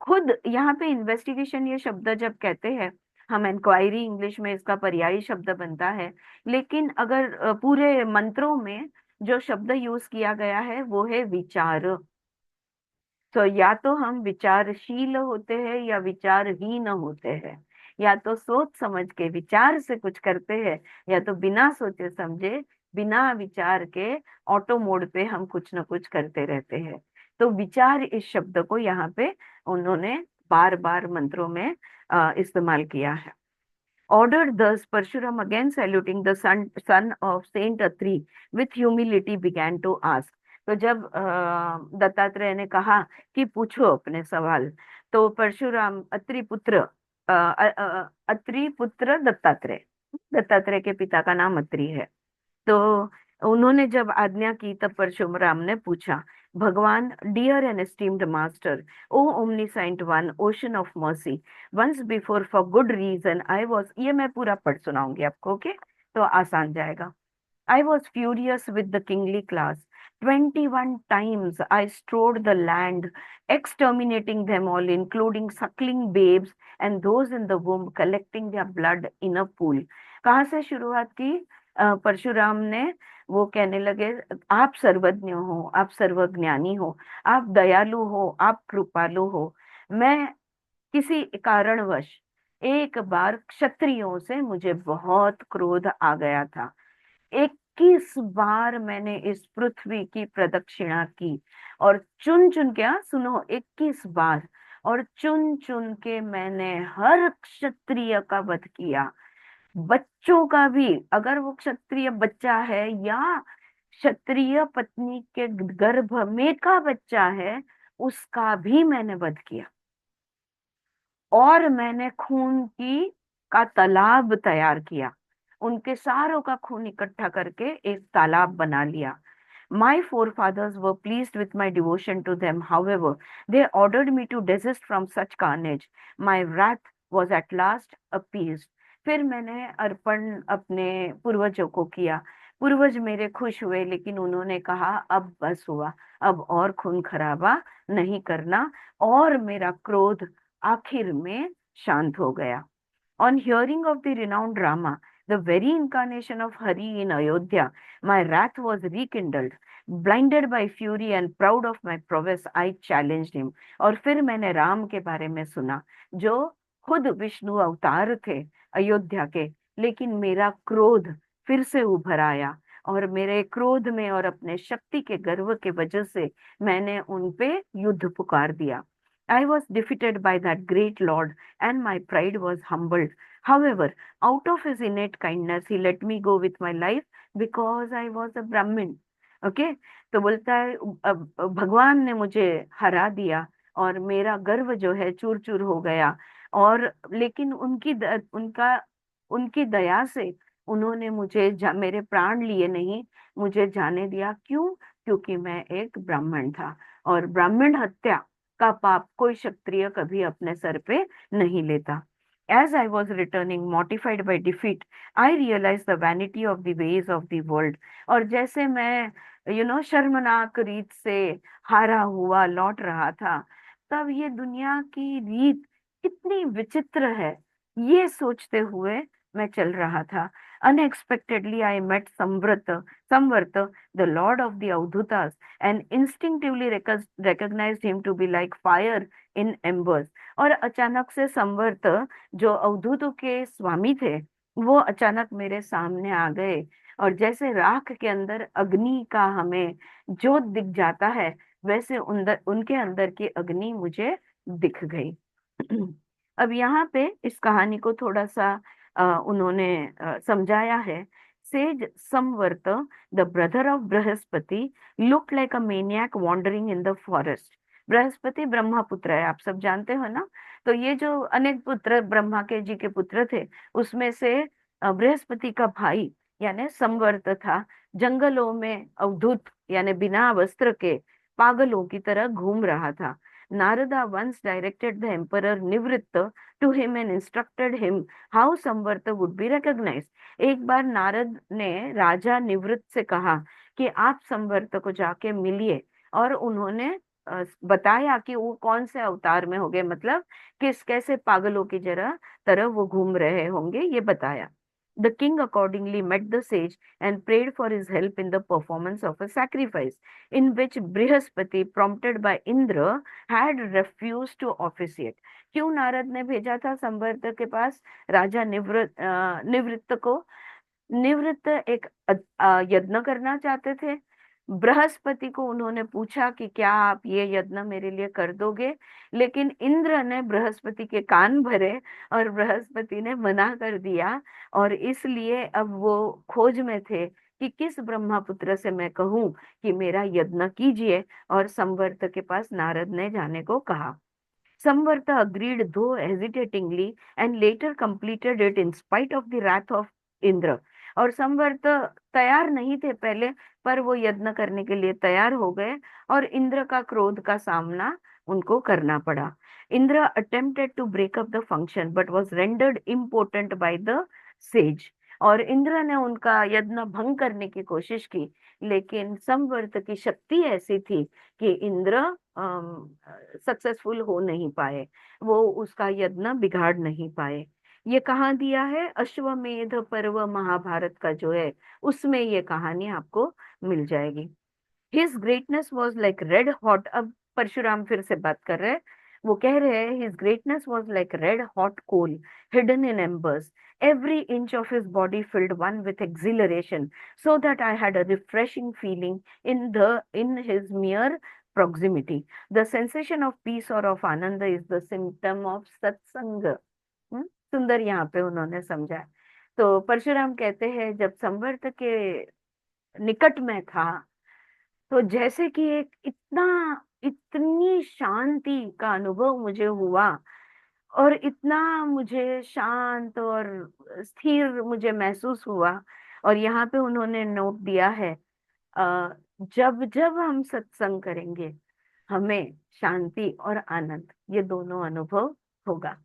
खुद यहाँ पे इन्वेस्टिगेशन ये शब्द जब कहते हैं हम, इंक्वायरी इंग्लिश में इसका पर्यायी शब्द बनता है, लेकिन अगर पूरे मंत्रों में जो शब्द यूज किया गया है वो है विचार। तो या तो हम विचारशील होते हैं या विचारहीन होते हैं, या तो सोच समझ के विचार से कुछ करते हैं, या तो बिना सोचे समझे, बिना विचार के ऑटो मोड पे हम कुछ ना कुछ करते रहते हैं। तो विचार इस शब्द को यहाँ पे उन्होंने बार बार मंत्रों में इस्तेमाल किया है। Ordered thus, Parshuram again saluting the son of Saint Atri with humility began to ask. तो जब दत्तात्रेय ने कहा कि पूछो अपने सवाल, तो परशुराम अत्रि पुत्र दत्तात्रेय के पिता का नाम अत्रि है। तो उन्होंने जब आज्ञा की तब परशुराम ने पूछा, भगवान, dear and esteemed master, o omniscient one, ocean of mercy, once before for good reason I was, ये मैं पूरा पढ़ सुनाऊंगी आपको, ओके? तो आसान जाएगा। I was furious with the kingly class. 21 times I strode the land, exterminating them all, including suckling babes and those in the womb, collecting their blood in a pool. कहाँ से शुरुआत की? परशुराम ने वो कहने लगे, आप सर्वज्ञ हो, आप सर्वज्ञानी हो, आप दयालु हो, आप कृपालु हो। मैं किसी कारणवश एक बार क्षत्रियों से मुझे बहुत क्रोध आ गया था। 21 बार मैंने इस पृथ्वी की प्रदक्षिणा की और चुन चुन के, हाँ सुनो, 21 बार, और चुन चुन के मैंने हर क्षत्रिय का वध किया। बच्चों का भी, अगर वो क्षत्रिय बच्चा है या क्षत्रिय पत्नी के गर्भ में का बच्चा है, उसका भी मैंने वध किया। और मैंने खून की का तालाब तैयार किया, उनके सारों का खून इकट्ठा करके एक तालाब बना लिया। My forefathers were pleased with my devotion to them. However, they ordered me to desist from such carnage. My wrath was at last appeased. फिर मैंने अर्पण अपने पूर्वजों को किया। पूर्वज मेरे खुश हुए, लेकिन उन्होंने कहा अब बस हुआ, अब और खून खराबा नहीं करना, और मेरा क्रोध आखिर में शांत हो गया। On hearing of the renowned Rama, the very incarnation of Hari in Ayodhya, my wrath was rekindled. Blinded by fury and proud of my prowess, I challenged him. और फिर मैंने राम के बारे में सुना, जो खुद विष्णु अवतार थे अयोध्या के, लेकिन मेरा क्रोध फिर से उभर आया, और मेरे क्रोध में और अपने शक्ति के गर्व के वजह से मैंने उन पे युद्ध पुकार दिया। I was defeated by that great Lord, and my pride was humbled. However, out of his innate kindness, he let me go with my life because I was a Brahmin. Okay? तो बोलता है भगवान ने मुझे हरा दिया और मेरा गर्व जो है चूर चूर हो गया, और लेकिन उनकी दया से उन्होंने मुझे मेरे प्राण लिए नहीं, मुझे जाने दिया। क्यों? क्योंकि मैं एक ब्राह्मण था, और ब्राह्मण हत्या का पाप कोई क्षत्रिय कभी अपने सर पे नहीं लेता। As I was returning mortified by defeat, I realized the vanity of the ways of the world. और जैसे मैं शर्मनाक रीत से हारा हुआ लौट रहा था, तब ये दुनिया की रीत कितनी विचित्र है, ये सोचते हुए मैं चल रहा था। Unexpectedly, I met Samvarta, the lord of the Avdutas, and instinctively recognized him to be like fire in embers. और अचानक से संवर्त, जो अवधूतों के स्वामी थे, वो अचानक मेरे सामने आ गए, और जैसे राख के अंदर अग्नि का हमें जो दिख जाता है, वैसे उनके अंदर की अग्नि मुझे दिख गई। अब यहाँ पे इस कहानी को थोड़ा सा उन्होंने समझाया है। Sage Samvarta, the brother of Brihaspati, look like a maniac wandering in the forest. Brihaspati Brahma पुत्र है, आप सब जानते हो ना। तो ये जो अनेक पुत्र ब्रह्मा के जी के पुत्र थे, उसमें से बृहस्पति का भाई यानी संवर्त था, जंगलों में अवधूत यानी बिना वस्त्र के पागलों की तरह घूम रहा था। Narada once directed the emperor Nivritta to him and instructed him how Samvarta would be recognized. एक बार नारद ने राजा निवृत्त से कहा कि आप संवर्त को जाके मिलिए, और उन्होंने बताया कि वो कौन से अवतार में होंगे, मतलब किस कैसे पागलों की तरह वो घूम रहे होंगे, ये बताया। The king accordingly met the sage and prayed for his help in the performance of a sacrifice, in which Brihaspati, prompted by Indra, had refused to officiate. क्यों नारद ने भेजा था संवर्त के पास राजा निवृत्त को? निवृत्त एक यज्ञ करना चाहते थे। बृहस्पति को उन्होंने पूछा कि क्या आप ये यज्ञ मेरे लिए कर दोगे, लेकिन इंद्र ने बृहस्पति के कान भरे और बृहस्पति ने मना कर दिया, और इसलिए अब वो खोज में थे कि किस ब्रह्मा पुत्र से मैं कहूं कि मेरा यज्ञ कीजिए, और संवर्त के पास नारद ने जाने को कहा। Samvarta agreed though hesitatingly and later completed it in spite of the wrath of Indra. और संवर्त तैयार नहीं थे पहले, पर वो यज्ञ करने के लिए तैयार हो गए, और इंद्र का क्रोध का सामना उनको करना पड़ा। Indra attempted to break up the function but was rendered impotent by the sage. और इंद्र ने उनका यज्ञ भंग करने की कोशिश की, लेकिन संवर्त की शक्ति ऐसी थी कि इंद्र सक्सेसफुल हो नहीं पाए, वो उसका यज्ञ बिगाड़ नहीं पाए। ये कहाँ दिया है? अश्वमेध पर्व महाभारत का जो है उसमें ये कहानी आपको मिल जाएगी। His greatness was like red hot. अब परशुराम फिर से बात कर रहे हैं। वो कह रहे हैं his greatness was like red hot coal hidden in embers, every inch of his body filled one with exhilaration, so that I had a refreshing feeling in his mere proximity. The sensation of peace or of ananda is the symptom of satsang. सुंदर यहाँ पे उन्होंने समझा। तो परशुराम कहते हैं जब संवर्त के निकट में था तो जैसे कि एक इतनी शांति का अनुभव मुझे हुआ और इतना मुझे शांत और स्थिर मुझे महसूस हुआ। और यहाँ पे उन्होंने नोट दिया है जब जब हम सत्संग करेंगे हमें शांति और आनंद ये दोनों अनुभव होगा।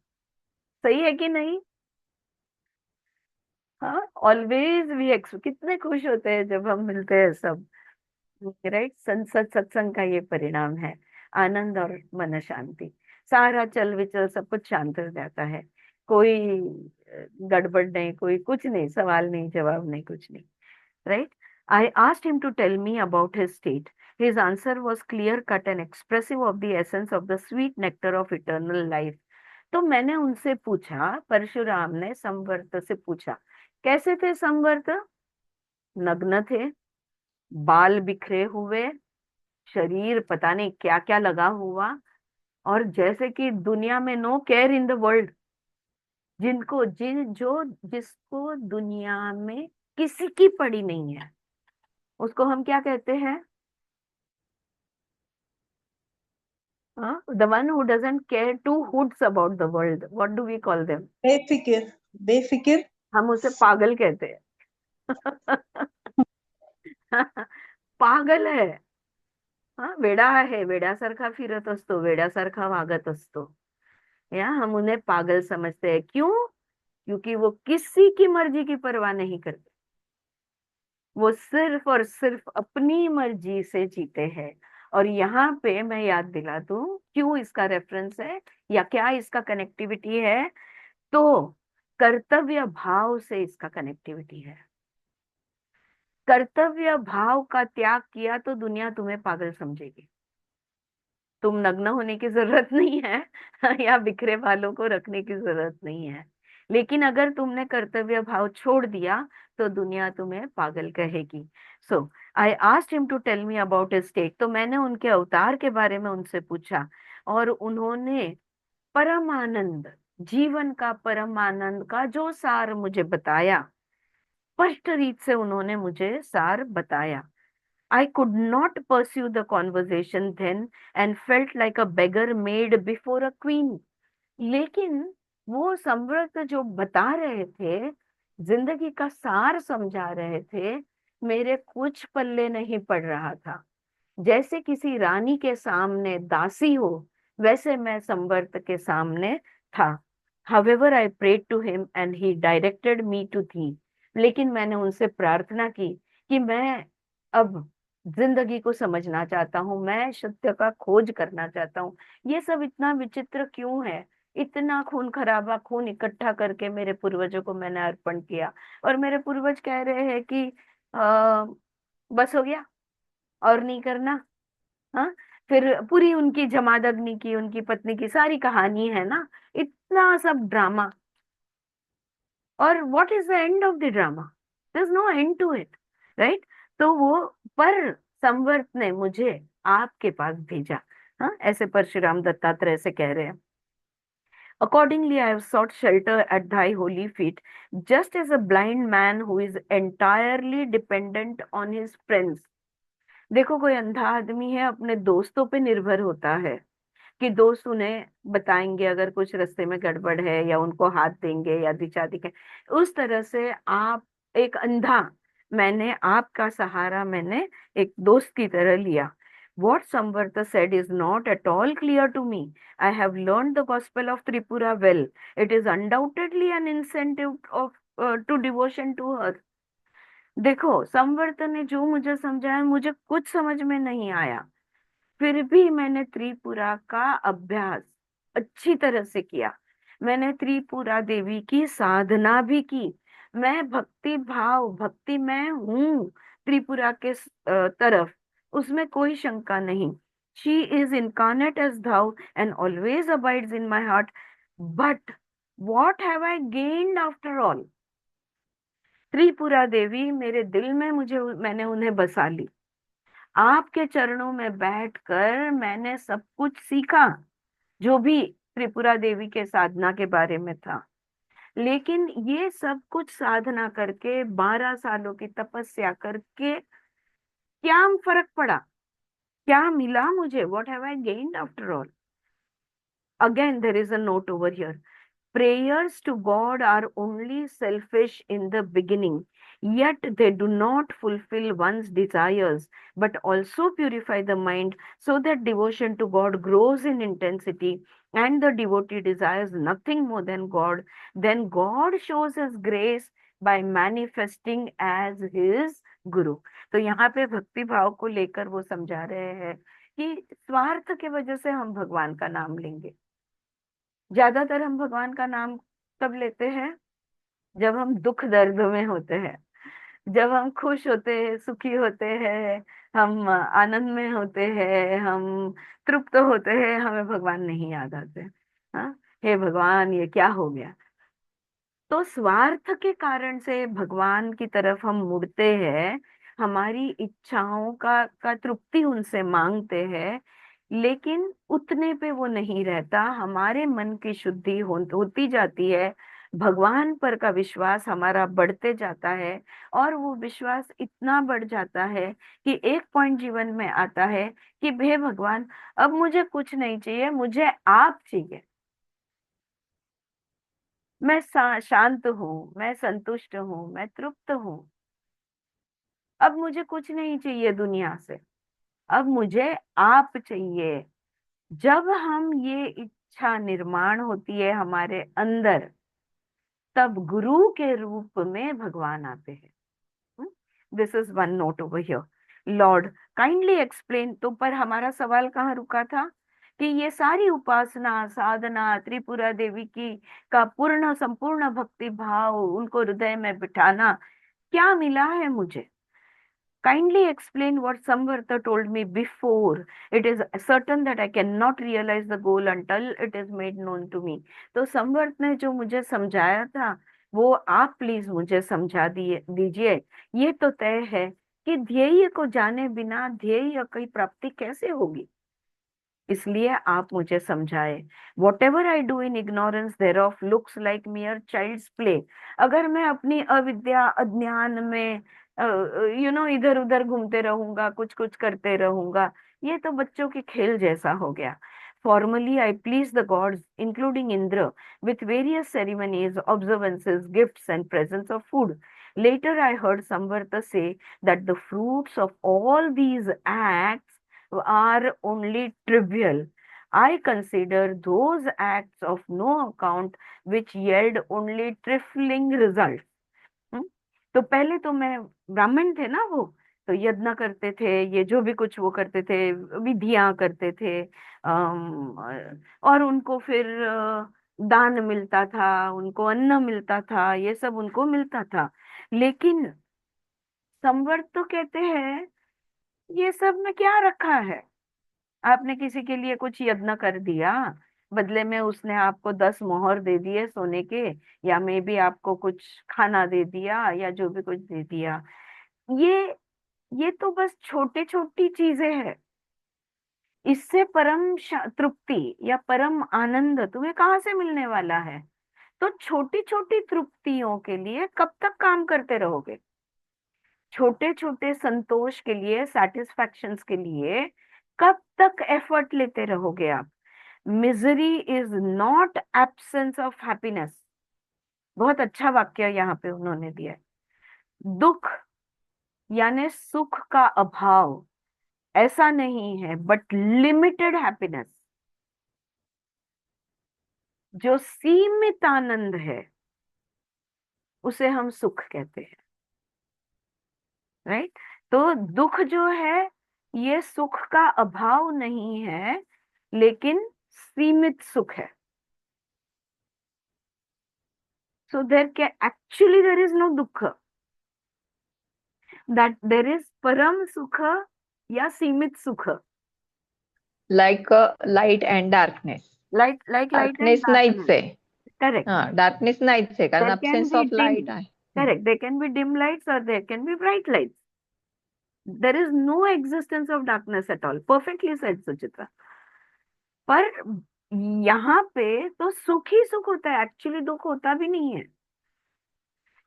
सही है कि नहीं? हाँ, ऑलवेज वी कितने खुश होते हैं जब हम मिलते हैं सब, राइट। संसद सत्संग का ये परिणाम है, आनंद और मन शांति। सारा चल विचल सब कुछ शांत हो जाता है, कोई गड़बड़ नहीं, कोई कुछ नहीं, सवाल नहीं, जवाब नहीं, कुछ नहीं, right. I asked him to tell me about his state. His answer was clear cut and expressive of the essence of the sweet nectar of eternal life. तो मैंने उनसे पूछा, परशुराम ने संवर्त से पूछा, कैसे थे संवर्त? नग्न थे, बाल बिखरे हुए, शरीर पता नहीं क्या क्या लगा हुआ, और जैसे कि दुनिया में no care in the world, जिसको दुनिया में किसी की पड़ी नहीं है, उसको हम क्या कहते हैं? The one who doesn't care two hoots about the world, what do we call them? बेफिक्र, बेफिक्र। हम उसे पागल कहते हैं। पागल है, वेडा आहे, वेड्यासारखा फिरत असतो, वेड्यासारखा वागत असतो, या हम उन्हें पागल समझते हैं। क्यों? क्योंकि वो किसी की मर्जी की परवाह नहीं करते, वो सिर्फ और सिर्फ अपनी मर्जी से जीते हैं। और यहाँ पे मैं याद दिला दूं क्यों इसका रेफरेंस है या क्या इसका कनेक्टिविटी है, तो कर्तव्य भाव से इसका कनेक्टिविटी है। कर्तव्य भाव का त्याग किया तो दुनिया तुम्हें पागल समझेगी। तुम नग्न होने की जरूरत नहीं है या बिखरे बालों को रखने की जरूरत नहीं है, लेकिन अगर तुमने कर्तव्य भाव छोड़ दिया तो दुनिया तुम्हें पागल कहेगी। So I asked him to tell me about his state. तो मैंने उनके अवतार के बारे में उनसे पूछा और उन्होंने परमानंद, जीवन का परमानंद का जो सार मुझे बताया, स्पष्ट रीत से उन्होंने मुझे सार बताया। I could not pursue the conversation then and felt like a beggar made before a queen. लेकिन वो संव्रत जो बता रहे थे, जिंदगी का सार समझा रहे थे, मेरे कुछ पल्ले नहीं पड़ रहा था। जैसे किसी रानी के सामने दासी हो, वैसे मैं संवर्त के सामने था। However, I prayed to him and he directed me to thee. लेकिन मैंने उनसे प्रार्थना की कि मैं अब जिंदगी को समझना चाहता हूँ, मैं सत्य का खोज करना चाहता हूँ। ये सब इतना विचित्र क्यों है? इतना खून खराबा, खून इकट्ठा करके मेरे पूर्वजों को मैंने अर्पण किया, और मेरे पूर्वज कह रहे हैं कि बस हो गया और नहीं करना। हाँ, फिर पूरी उनकी जमादग्नि की, उनकी पत्नी की सारी कहानी है ना, इतना सब ड्रामा। और what is the end of the drama? There is no end to it, right. तो वो पर संवर्त ने मुझे आपके पास भेजा। हाँ, ऐसे परशुराम दत्तात्रेय से कह रहे हैं। Accordingly, I have sought shelter at thy holy feet, just as a blind man who is entirely dependent on his friends. देखो, कोई अंधा आदमी है, अपने दोस्तों पे निर्भर होता है कि दोस्त उन्हें बताएंगे अगर कुछ रास्ते में गड़बड़ है, या उनको हाथ देंगे या दिशा दिखाएंगे। उस तरह से आप एक अंधा, मैंने आपका सहारा मैंने एक दोस्त की तरह लिया। What Samvarta said is not at all clear to me. I have learned the gospel of Tripura well. It is undoubtedly an incentive to devotion to her. देखो, संवर्त ने जो मुझे समझाया, मुझे कुछ समझ में नहीं आया, फिर भी मैंने त्रिपुरा का अभ्यास अच्छी तरह से किया। मैंने त्रिपुरा देवी की साधना भी की। मैं भक्ति भाव भक्ति मैं हूँ त्रिपुरा के तरफ, उसमें कोई शंका नहीं। She is incarnate as thou and always abides in my heart. But what have I gained after all? Tripura Devi मेरे दिल में, मैंने उन्हें बसा ली। आपके चरणों में बैठकर मैंने सब कुछ सीखा जो भी त्रिपुरा देवी के साधना के बारे में था। लेकिन ये सब कुछ साधना करके 12 सालों की तपस्या करके क्या फर्क पड़ा, क्या मिला मुझे? What have I gained after all? Again there is a note over here. Prayers to God are only selfish in the beginning, yet they do not fulfill one's desires, but also purify the mind so that devotion to God grows in intensity and the devotee desires nothing more than God. Then God shows His grace by manifesting as His Guru. तो यहाँ पे भक्ति भाव को लेकर वो समझा रहे हैं कि स्वार्थ के वजह से हम भगवान का नाम लेंगे। ज्यादातर हम भगवान का नाम कब लेते हैं? जब हम दुख दर्द में होते हैं, जब हम खुश होते हैं, सुखी होते हैं, हम आनंद में होते हैं, हम तृप्त होते हैं, हमें भगवान नहीं याद आते। हाँ, हे भगवान ये क्या हो गया? तो स्वार्थ के कारण से भगवान की तरफ हम मुड़ते हैं, हमारी इच्छाओं का तृप्ति उनसे मांगते हैं, लेकिन उतने पे वो नहीं रहता। हमारे मन की शुद्धि होती जाती है, भगवान पर का विश्वास हमारा बढ़ते जाता है, और वो विश्वास इतना बढ़ जाता है कि एक पॉइंट जीवन में आता है कि हे भगवान, अब मुझे कुछ नहीं चाहिए, मुझे आप चाहिए। मैं शांत हूँ, मैं संतुष्ट हूँ, मैं तृप्त हूँ, अब मुझे कुछ नहीं चाहिए दुनिया से, अब मुझे आप चाहिए। जब हम ये इच्छा निर्माण होती है हमारे अंदर, तब गुरु के रूप में भगवान आते हैं। This is one note over here. Lord kindly explain. तो पर हमारा सवाल कहाँ रुका था कि ये सारी उपासना साधना त्रिपुरा देवी की का पूर्ण संपूर्ण भक्ति भाव, उनको हृदय में बिठाना, क्या मिला है मुझे? Kindly explain what Samvarta told me before. It is certain that I cannot realize the goal until it is made known to me. तो संवर्त ने जो मुझे समझाया था वो आप प्लीज मुझे समझा दीजिए। ये तो तय है कि ध्येय को जाने बिना ध्येय की प्राप्ति कैसे होगी, इसलिए आप मुझे समझाए। Whatever I do in ignorance thereof looks like mere child's play. अगर मैं अपनी अविद्या अज्ञान में इधर उधर घूमते रहूंगा, कुछ कुछ करते रहूंगा, ये तो बच्चों के खेल जैसा हो गया। Formally, I please the gods, including Indra, with various ceremonies, observances, gifts, and presents of food. Later, I heard Samvarta say that the fruits of all these acts are only trivial. I consider those acts of no account which yield only trifling results. हम्म? तो पहले तो मैं, ब्राह्मण थे ना वो, तो यज्ञ करते थे, ये जो भी कुछ वो करते थे, विधियां करते थे, और उनको फिर दान मिलता था, उनको अन्न मिलता था, ये सब उनको मिलता था। लेकिन संवर्त तो कहते हैं ये सब में क्या रखा है? आपने किसी के लिए कुछ यज्ञ कर दिया, बदले में उसने आपको 10 मोहर दे दिए सोने के, या मे भी आपको कुछ खाना दे दिया, या जो भी कुछ दे दिया, ये ये तो बस छोटे छोटी चीजें हैं। इससे परम तृप्ति या परम आनंद तुम्हें कहाँ से मिलने वाला है? तो छोटी छोटी तृप्तियों के लिए कब तक काम करते रहोगे? छोटे छोटे संतोष के लिए, सेटिस्फैक्शंस के लिए कब तक एफर्ट लेते रहोगे आप? Misery is not absence of happiness. बहुत अच्छा वाक्य यहाँ पे उन्होंने दिया है। दुख यानी सुख का अभाव ऐसा नहीं है, बट लिमिटेड हैप्पीनेस, जो सीमित आनंद है, उसे हम सुख कहते हैं। राइट? तो दुख जो है ये सुख का अभाव नहीं है, लेकिन सीमित सुख है। So there is no dukha. That there is param sukha या सीमित सुख. like light and darkness. Like light and Darkness नाहीच darkness. आहे. Correct. डार्कनेस नाहीच आहे कारण There can absence be of light dim. आहे. Correct. There can be dim lights or there can be bright lights. There is no existence of darkness at all. Perfectly said, Suchitra. पर यहाँ पे तो सुख ही सुख होता है, एक्चुअली दुख होता भी नहीं है.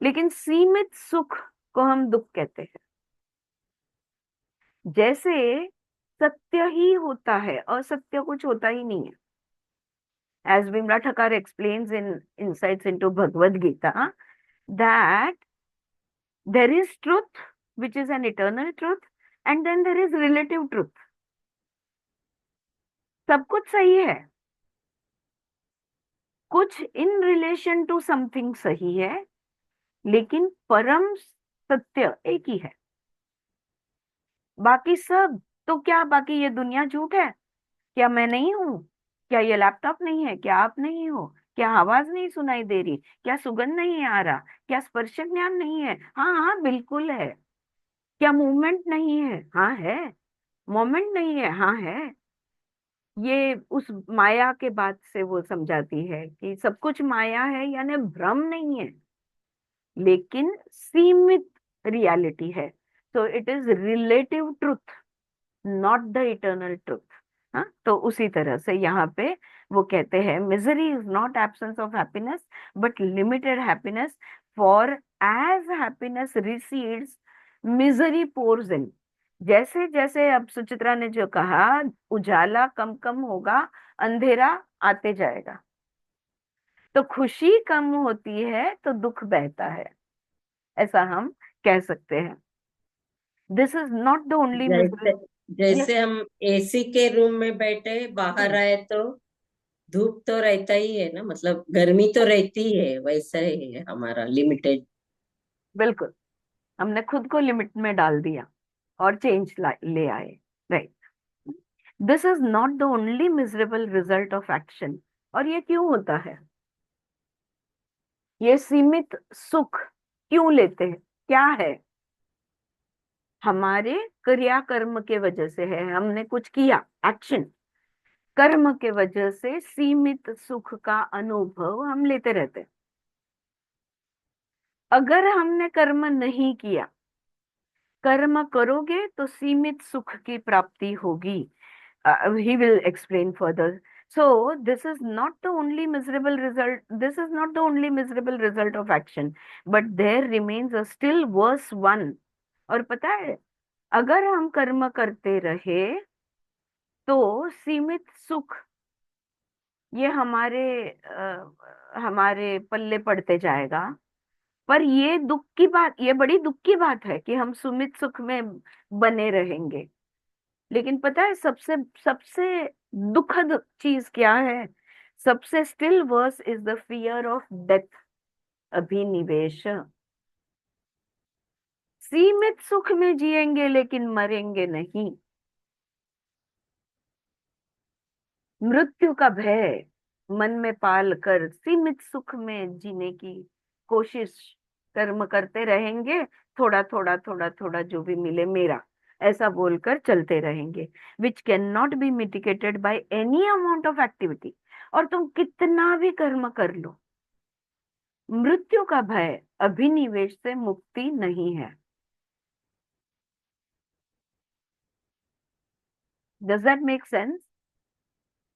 लेकिन सीमित सुख को हम दुख कहते हैं. जैसे सत्य ही होता है, असत्य कुछ होता ही नहीं है. As Vimla Thakar explains in Insights into Bhagavad Gita, that there is truth, which is an eternal truth, and then there is relative truth. सब कुछ सही है, कुछ in relation to something सही है, लेकिन परम सत्य एक ही है. बाकी सब तो क्या, बाकी ये दुनिया झूठ है. क्या मैं नहीं हूं? क्या ये लैपटॉप नहीं है? क्या आप नहीं हो? क्या आवाज नहीं सुनाई दे रही? क्या सुगंध नहीं आ रहा? क्या स्पर्श ज्ञान नहीं है? हाँ हाँ बिल्कुल है. क्या मूवमेंट नहीं है? हाँ है. मोमेंट नहीं है? हाँ है. ये उस माया के बात से वो समझाती है कि सब कुछ माया है, यानी भ्रम नहीं है, लेकिन सीमित रियलिटी है. तो it is relative truth, not the eternal truth. हाँ, तो उसी तरह से यहाँ पे वो कहते हैं misery is not absence of happiness but limited happiness, for as happiness recedes misery pours in. जैसे जैसे अब सुचित्रा ने जो कहा, उजाला कम कम होगा, अंधेरा आते जाएगा. तो खुशी कम होती है तो दुख बहता है, ऐसा हम कह सकते हैं. This is not the only जैसे मिजरी. जैसे हम एसी के रूम में बैठे, बाहर आए तो धूप तो रहता ही है ना, मतलब गर्मी तो रहती ही है, वैसा ही है हमारा लिमिटेड. बिल्कुल, हमने खुद को लिमिट में डाल दिया और चेंज ले आए. Right. This is not the only miserable result of action. और ये क्यों होता है? ये सीमित सुख क्यों लेते हैं? क्या है? हमारे क्रिया कर्म के वजह से है. हमने कुछ किया, एक्शन, कर्म के वजह से सीमित सुख का अनुभव हम लेते रहते हैं. अगर हमने कर्म नहीं किया, कर्म करोगे तो सीमित सुख की प्राप्ति होगी. He will explain further. So this is not the only miserable result. This is not the only miserable result of action, but there remains a still worse one. और पता है, अगर हम कर्म करते रहे तो सीमित सुख ये हमारे पल्ले पड़ते जाएगा. पर ये दुख की बात, ये बड़ी दुख की बात है कि हम सीमित सुख में बने रहेंगे. लेकिन पता है सबसे सबसे दुखद चीज क्या है? सबसे still worse is the fear of death, अभिनिवेश. सीमित सुख में जिएंगे लेकिन मरेंगे नहीं. मृत्यु का भय मन में पाल कर सीमित सुख में जीने की कोशिश, कर्म करते रहेंगे, थोड़ा थोड़ा थोड़ा थोड़ा जो भी मिले मेरा, ऐसा बोलकर चलते रहेंगे. Which can not be mitigated by any amount of activity. और तुम कितना भी कर्म कर लो, मृत्यु का भय, अभिनिवेश से मुक्ति नहीं है. Does that make sense?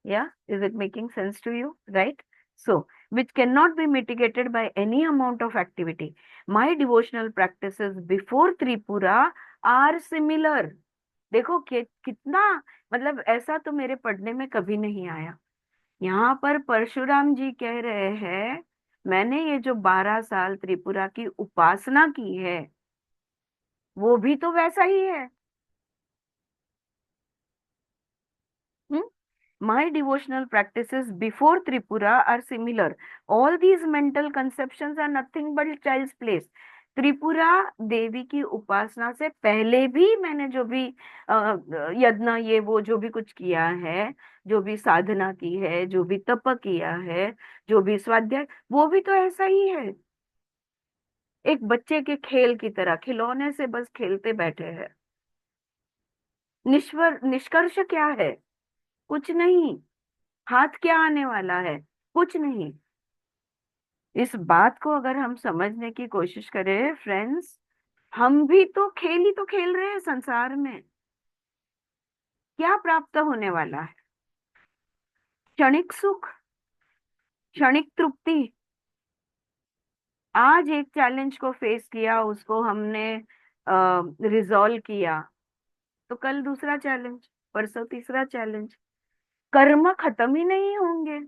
Yeah, is it making sense to you? Right? So, which cannot be mitigated by any amount of activity. My devotional practices before Tripura are similar. देखो कितना, मतलब ऐसा तो मेरे पढ़ने में कभी नहीं आया. यहाँ पर परशुराम जी कह रहे हैं, मैंने ये जो 12 साल त्रिपुरा की उपासना की है, वो भी तो वैसा ही है. My devotional practices before Tripura are similar. All these mental conceptions are nothing but child's play. Tripura देवी की उपासना से पहले भी मैंने जो भी यज्ञ ये वो जो भी कुछ किया है, जो भी साधना की है, जो भी तप किया है, जो भी स्वाध्याय, वो भी तो ऐसा ही है। एक बच्चे के खेल की तरह खिलौने से बस खेलते बैठे हैं। निष्कर्ष क्या है? कुछ नहीं। हाथ क्या आने वाला है? कुछ नहीं। इस बात को अगर हम समझने की कोशिश करें फ्रेंड्स, हम भी तो खेल ही तो खेल रहे हैं संसार में। क्या प्राप्त होने वाला है? क्षणिक सुख, क्षणिक तृप्ति। आज एक चैलेंज को फेस किया, उसको हमने रिजॉल्व किया, तो कल दूसरा चैलेंज, परसों तीसरा चैलेंज। कर्म खत्म ही नहीं होंगे,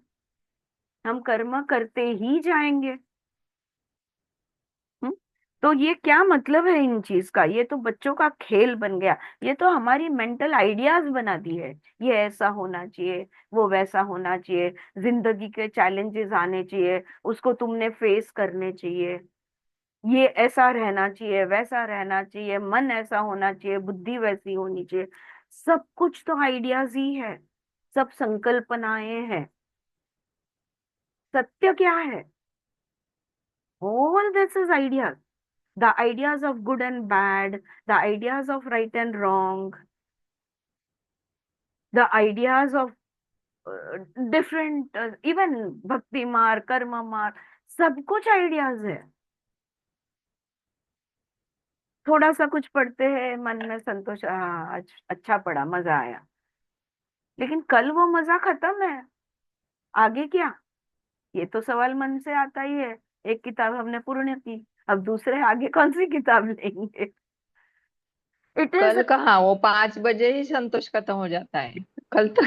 हम कर्म करते ही जाएंगे। हम्म? तो ये क्या मतलब है इन चीज का? ये तो बच्चों का खेल बन गया। ये तो हमारी मेंटल आइडियाज बना दी है। ये ऐसा होना चाहिए, वो वैसा होना चाहिए, जिंदगी के चैलेंजेस आने चाहिए, उसको तुमने फेस करने चाहिए, ये ऐसा रहना चाहिए, वैसा रहना चाहिए, मन ऐसा होना चाहिए, बुद्धि वैसी होनी चाहिए। सब कुछ तो आइडियाज ही है, सब संकल्पनाएं हैं। सत्य क्या है? All this is ideas. The ideas of good and bad, the ideas of right and wrong, the ideas of different, even bhakti मार्ग, कर्म मार्ग, सब कुछ आइडियाज है। थोड़ा सा कुछ पढ़ते हैं, मन में संतोष, हाँ आज अच्छा पढ़ा, मजा आया, लेकिन कल वो मजा खत्म है। आगे क्या? ये तो सवाल मन से आता ही है। एक किताब हमने पूर्ण की, अब दूसरे आगे कौन सी किताब लेंगे? इट इज कल कहाँ, वो 5 बजे ही संतोष खत्म हो जाता है। कल तो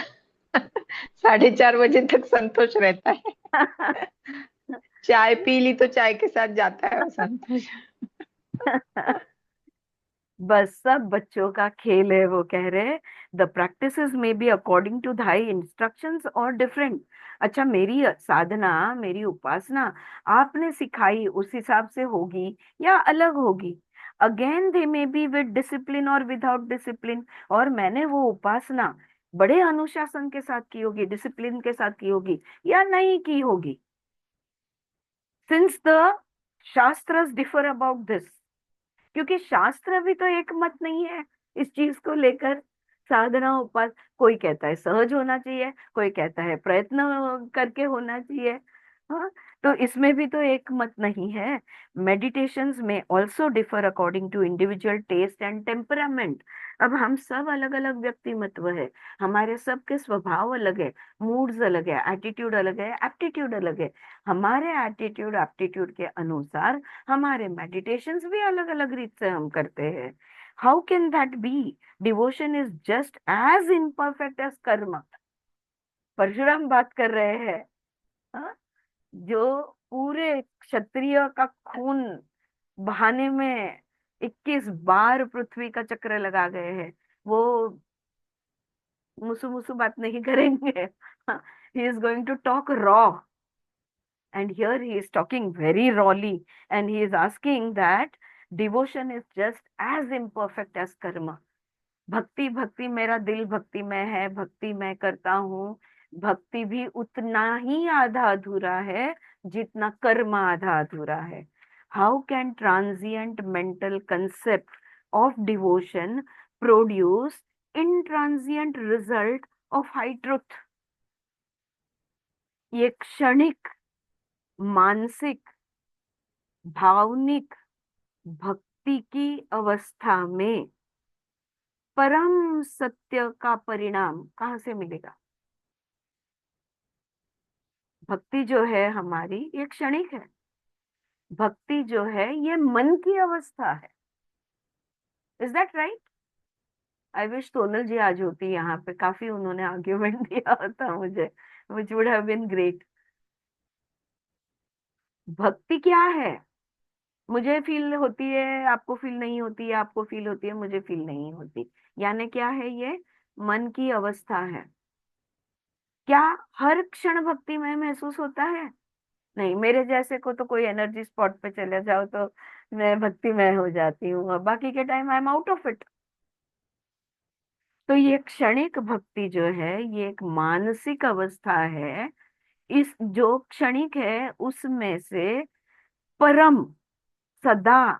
4:30 बजे तक संतोष रहता है। चाय पी ली तो चाय के साथ जाता है वो संतोष। बस सब बच्चों का खेल है। वो कह रहे द प्रैक्टिसेस में be according to thy instructions और डिफरेंट। अच्छा, मेरी साधना, मेरी उपासना आपने सिखाई उस हिसाब से होगी या अलग होगी? Again they may be with discipline और विदाउट डिसिप्लिन। और मैंने वो उपासना बड़े अनुशासन के साथ की होगी, डिसिप्लिन के साथ की होगी या नहीं की होगी। Since the shastras differ about this, क्योंकि शास्त्र भी तो एक मत नहीं है इस चीज को लेकर। साधना उपास, कोई कहता है सहज होना चाहिए, कोई कहता है प्रयत्न करके होना चाहिए। हाँ, तो इसमें भी तो एक मत नहीं है। मेडिटेशंस में also differ according to individual taste and temperament. अब हम सब अलग अलग व्यक्तिमत्व है, हमारे सबके स्वभाव अलग है, मूड्स अलग है, एटीट्यूड अलग है, एप्टीट्यूड अलग है। हमारे एटीट्यूड एप्टीट्यूड के अनुसार हमारे मेडिटेशंस भी अलग अलग रीत से हम करते हैं। How can that be? Devotion is just as imperfect as karma. Parashuram बात कर रहे हैं। हाँ? जो पूरे क्षत्रिय का खून बहाने में 21 बार पृथ्वी का चक्र लगा गए हैं, वो मुसु मुसु बात नहीं करेंगे। He is going to talk raw, and here he is talking very rawly, and he is asking that devotion is just as imperfect as karma. भक्ति भक्ति, मेरा दिल भक्ति में है, भक्ति मैं करता हूँ, भक्ति भी उतना ही आधा अधूरा है जितना कर्म आधा अधूरा है। How can transient mental concept of devotion produce intransient result of high truth? ये क्षणिक मानसिक भावनिक भक्ति की अवस्था में परम सत्य का परिणाम कहाँ से मिलेगा? भक्ति जो है हमारी, ये क्षणिक है। भक्ति जो है ये मन की अवस्था है। Is that right? I wish Sonal ji आज होती यहाँ पे, काफी उन्होंने आर्ग्यूमेंट दिया होता मुझे, which would have been great. भक्ति क्या है? मुझे फील होती है, आपको फील नहीं होती है, आपको फील होती है, मुझे फील नहीं होती। यानी क्या है? ये मन की अवस्था है। क्या हर क्षण भक्तिमय महसूस होता है? नहीं। मेरे जैसे को तो कोई एनर्जी स्पॉट पे चले जाओ तो मैं भक्तिमय हो जाती हूँ और बाकी के time I am out of it. तो ये क्षणिक भक्ति जो है ये एक मानसिक अवस्था है। इस जो क्षणिक है उसमें से परम सदा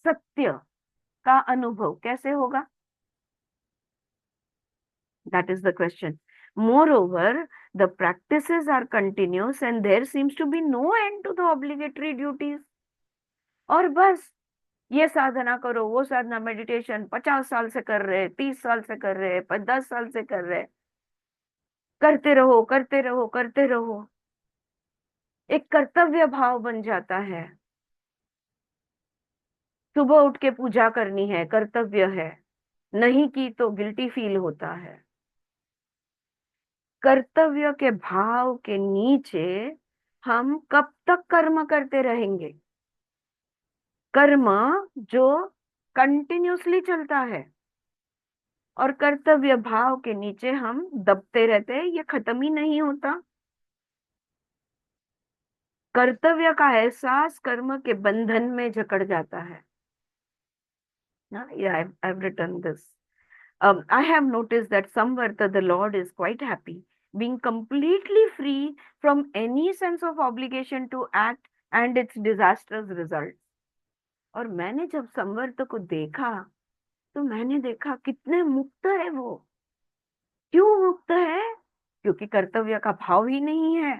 सत्य का अनुभव कैसे होगा? That is the question. Moreover the practices are continuous and there seems to be no end to the obligatory duties. और बस ये साधना करो, वो साधना, मेडिटेशन 50 साल से कर रहे, 30 साल से कर रहे, 10 साल से कर रहे, करते रहो करते रहो करते रहो। एक कर्तव्य भाव बन जाता है। सुबह उठ के पूजा करनी है, कर्तव्य है, नहीं की तो गिल्टी फील होता है। कर्तव्य के भाव के नीचे हम कब तक कर्म करते रहेंगे? कर्म जो कंटिन्यूसली चलता है और कर्तव्य भाव के नीचे हम दबते रहते हैं, ये खत्म ही नहीं होता। कर्तव्य का एहसास कर्म के बंधन में जकड़ जाता है। Yeah, I've written this. I have noticed that Samvarta, the Lord, is quite happy, being completely free from any sense of obligation to act and its disastrous results. और मैंने जब संवर्त को देखा तो मैंने देखा कितने मुक्त है वो। क्यों मुक्त है? क्योंकि कर्तव्य का भाव ही नहीं है।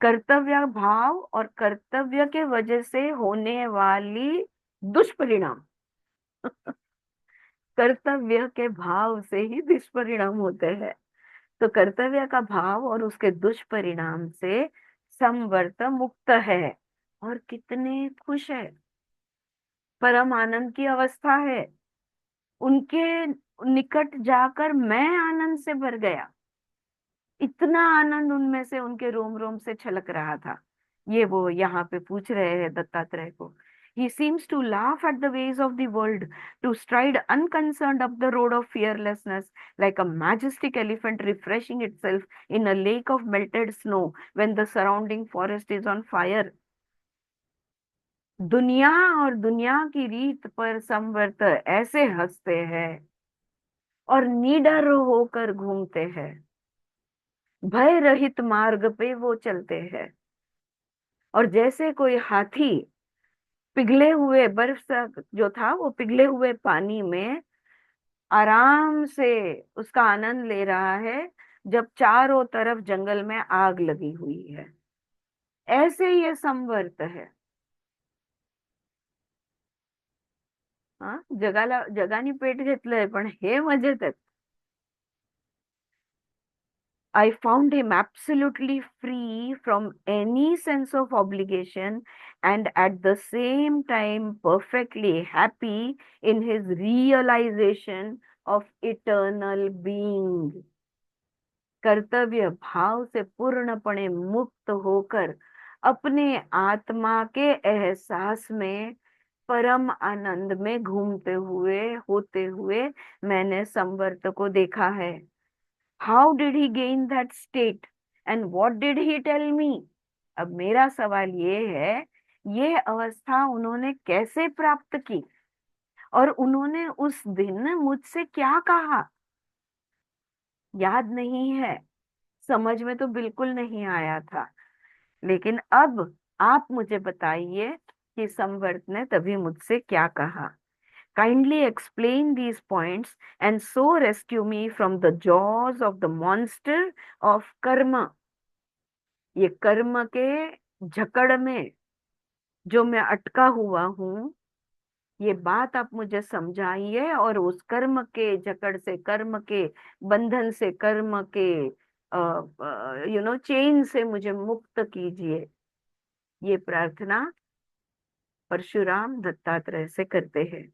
कर्तव्य भाव और कर्तव्य के वजह से होने वाली दुष्परिणाम कर्तव्य के भाव से ही दुष्परिणाम होते हैं। तो कर्तव्य का भाव और उसके दुष्परिणाम से संवर्त मुक्त है और कितने खुश है, परम आनंद की अवस्था है। उनके निकट जाकर मैं आनंद से भर गया। इतना आनंद उनमें से उनके रोम रोम से छलक रहा था। ये वो यहाँ पे पूछ रहे हैं दत्तात्रेय को। He seems to laugh at the ways of the world, to stride unconcerned up the road of fearlessness, like a majestic elephant refreshing itself in a lake of melted snow when the surrounding forest is on fire. दुनिया और दुनिया की रीत पर संवर्त ऐसे हंसते हैं और निडर होकर घूमते हैं। भय रहित मार्ग पे वो चलते हैं और जैसे कोई हाथी पिघले हुए बर्फ सा जो था वो पिघले हुए पानी में आराम से उसका आनंद ले रहा है जब चारों तरफ जंगल में आग लगी हुई है। ऐसे ये संवर्त है। हाँ, जगानी पेट घेतलंय पण हे मजेत आहेत। I found him absolutely free from any sense of obligation and at the same time perfectly happy in his realization of eternal being. कर्तव्य भाव से पूर्णपणे मुक्त होकर अपने आत्मा के एहसास में परम आनंद में घूमते हुए होते हुए मैंने संवर्त को देखा है। How did he gain that state and what did he tell me? अब मेरा सवाल ये है, ये अवस्था उन्होंने कैसे प्राप्त की और उन्होंने उस दिन मुझसे क्या कहा? याद नहीं है, समझ में तो बिल्कुल नहीं आया था। लेकिन अब आप मुझे बताइए कि संवर्त ने तभी मुझसे क्या कहा। Kindly explain these points and so rescue me from the jaws of the monster of karma. ये कर्म के जकड़ में जो मैं अटका हुआ हूँ, ये बात आप मुझे समझाइए और उस कर्म के जकड़ से, कर्म के बंधन से, कर्म के चेन से मुझे मुक्त कीजिए। ये प्रार्थना परशुराम दत्तात्रेय से करते हैं।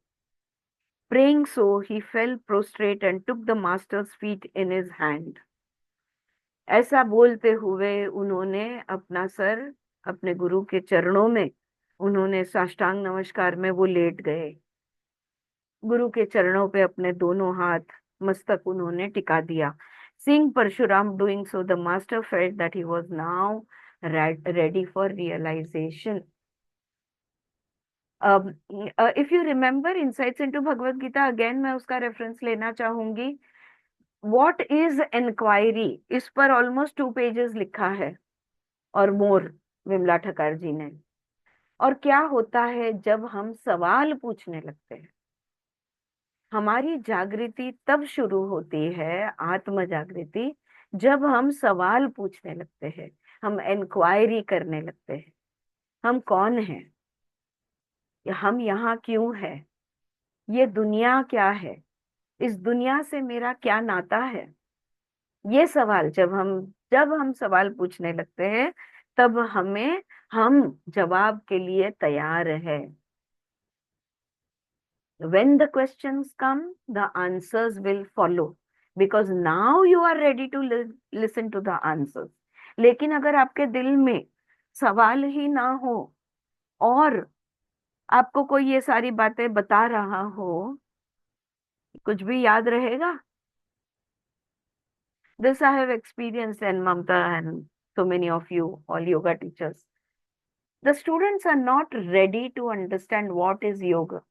Praying so, he fell prostrate and took the master's feet in his hand. ऐसा बोलते हुए उन्होंने अपना सर अपने गुरु के चरणों में, उन्होंने साष्टांग नमस्कार में वो लेट गए। गुरु के चरणों पे अपने दोनों हाथ मस्तक उन्होंने टिका दिया। Seeing Parshuram doing so, the master felt that he was now ready for realization. If you remember insights into Bhagavad Gita, again मैं उसका रेफरेंस लेना चाहूंगी. व्हाट इज इंक्वायरी, इस पर ऑलमोस्ट 2 पेजेस लिखा है और मोर, विमला ठकर जी ने. और क्या होता है जब हम सवाल पूछने लगते हैं? हमारी जागृति तब शुरू होती है, आत्म जागृति, जब हम सवाल पूछने लगते हैं, हम इंक्वायरी करने लगते हैं. हम कौन हैं? हम यहाँ क्यों हैं? ये दुनिया क्या है? इस दुनिया से मेरा क्या नाता है? ये सवाल जब हम सवाल पूछने लगते हैं, तब हम जवाब के लिए तैयार है. When the questions come, the answers will follow, because now you are ready to listen to the answers. लेकिन अगर आपके दिल में सवाल ही ना हो और आपको कोई ये सारी बातें बता रहा हो, कुछ भी याद रहेगा? This I have experienced, and Mamta and so many of you, all yoga teachers. The students are not ready to understand what is yoga.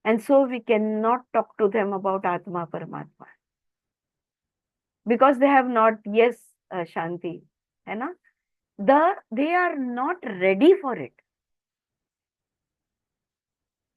And so we cannot talk to them about Atma Paramatma. Because they have not, yes, Shanti, है ना? They are not ready for it.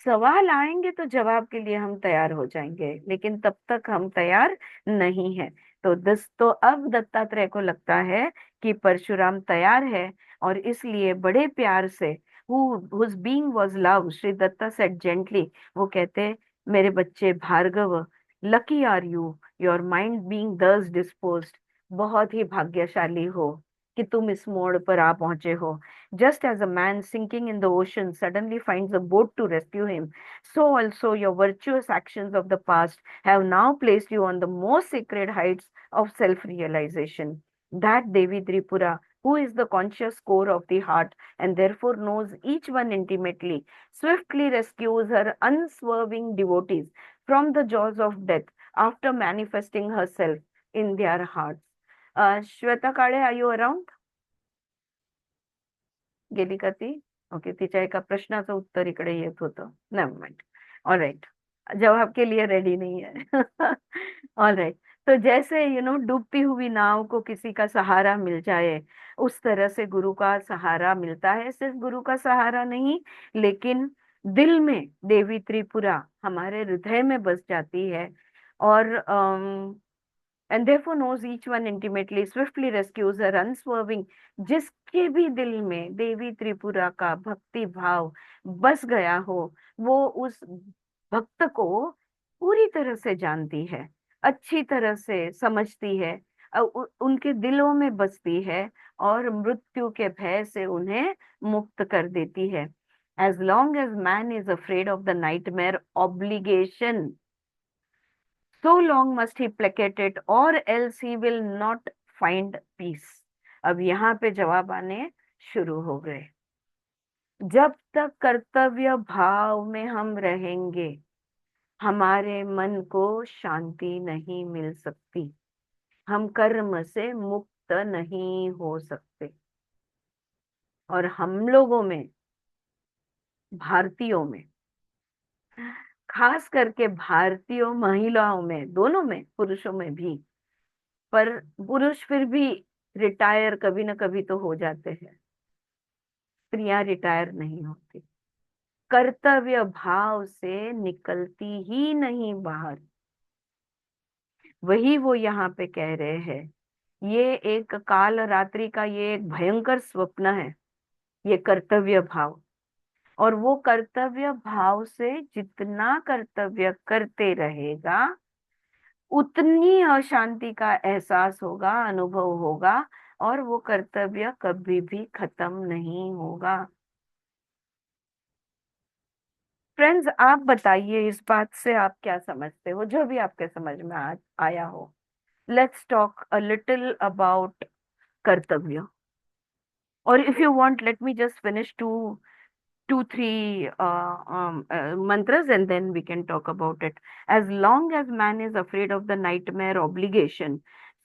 सवाल आएंगे तो जवाब के लिए हम तैयार हो जाएंगे, लेकिन तब तक हम तैयार नहीं है. तो अब दत्तात्रेय को लगता है कि परशुराम तैयार है, और इसलिए बड़े प्यार से, whose being was love, Shri Dutta said gently, वो कहते, मेरे बच्चे Bhargava, lucky are you, your mind being thus disposed, बहुत ही भाग्यशाली हो कि तुम इस मोड़ पर आ पहुंचे हो. Just as a man sinking in the ocean suddenly finds a boat to rescue him, so also your virtuous actions of the past have now placed you on the most sacred heights of self-realization. That Devi Tripura, who is the conscious core of the heart and therefore knows each one intimately, swiftly rescues her unswerving devotees from the jaws of death after manifesting herself in their hearts. Shweta Kale, are you around? गेली का ती? Okay, तिच्या एका प्रश्नाचं उत्तर इकडे येत होतं. Never mind. Alright, जवाब के लिए रेडी नहीं है. ऑलराइट. तो जैसे डूबती हुई नाव को किसी का सहारा मिल जाए, उस तरह से गुरु का सहारा मिलता है. सिर्फ गुरु का सहारा नहीं, लेकिन दिल में देवी त्रिपुरा हमारे हृदय में बस जाती है, और and therefore knows each one intimately, swiftly rescues her unswerving. जिसके भी दिल में देवी त्रिपुरा का भक्ति भाव बस गया हो, वो उस भक्त को पूरी तरह से जानती है, अच्छी तरह से समझती है, उनके दिलों में बसती है, और मृत्यु के भय से उन्हें मुक्त कर देती है. As long as man is afraid of the nightmare obligation, so long must he placate it, or else he will not find peace. अब यहाँ पे जवाब आने शुरू हो गए. जब तक कर्तव्य भाव में हम रहेंगे, हमारे मन को शांति नहीं मिल सकती, हम कर्म से मुक्त नहीं हो सकते. और हम लोगों में, भारतीयों में, खास करके भारतीयों महिलाओं में, दोनों में, पुरुषों में भी, पर पुरुष फिर भी रिटायर कभी ना कभी तो हो जाते हैं, स्त्रियां रिटायर नहीं होती, कर्तव्य भाव से निकलती ही नहीं बाहर. वही वो यहाँ पे कह रहे हैं, ये एक काल रात्रि का, ये एक भयंकर स्वप्न है, ये कर्तव्य भाव. और वो कर्तव्य भाव से जितना कर्तव्य करते रहेगा, उतनी अशांति का एहसास होगा, अनुभव होगा, और वो कर्तव्य कभी भी खत्म नहीं होगा. फ्रेंड्स, आप बताइए, इस बात से आप क्या समझते हो, जो भी आपके समझ में आया हो. Let's talk a little about कर्तव्य. और if you want, let me just finish two, three mantras, and then we can talk about it. As long as man is afraid of the nightmare obligation,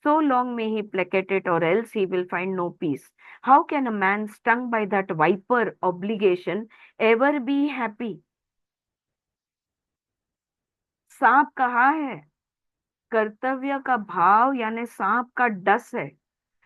So long may he placate it, or else he will find no peace. How can a man stung by that viper obligation ever be happy? सांप कहाँ है? कर्तव्य का भाव यानी सांप का डस है।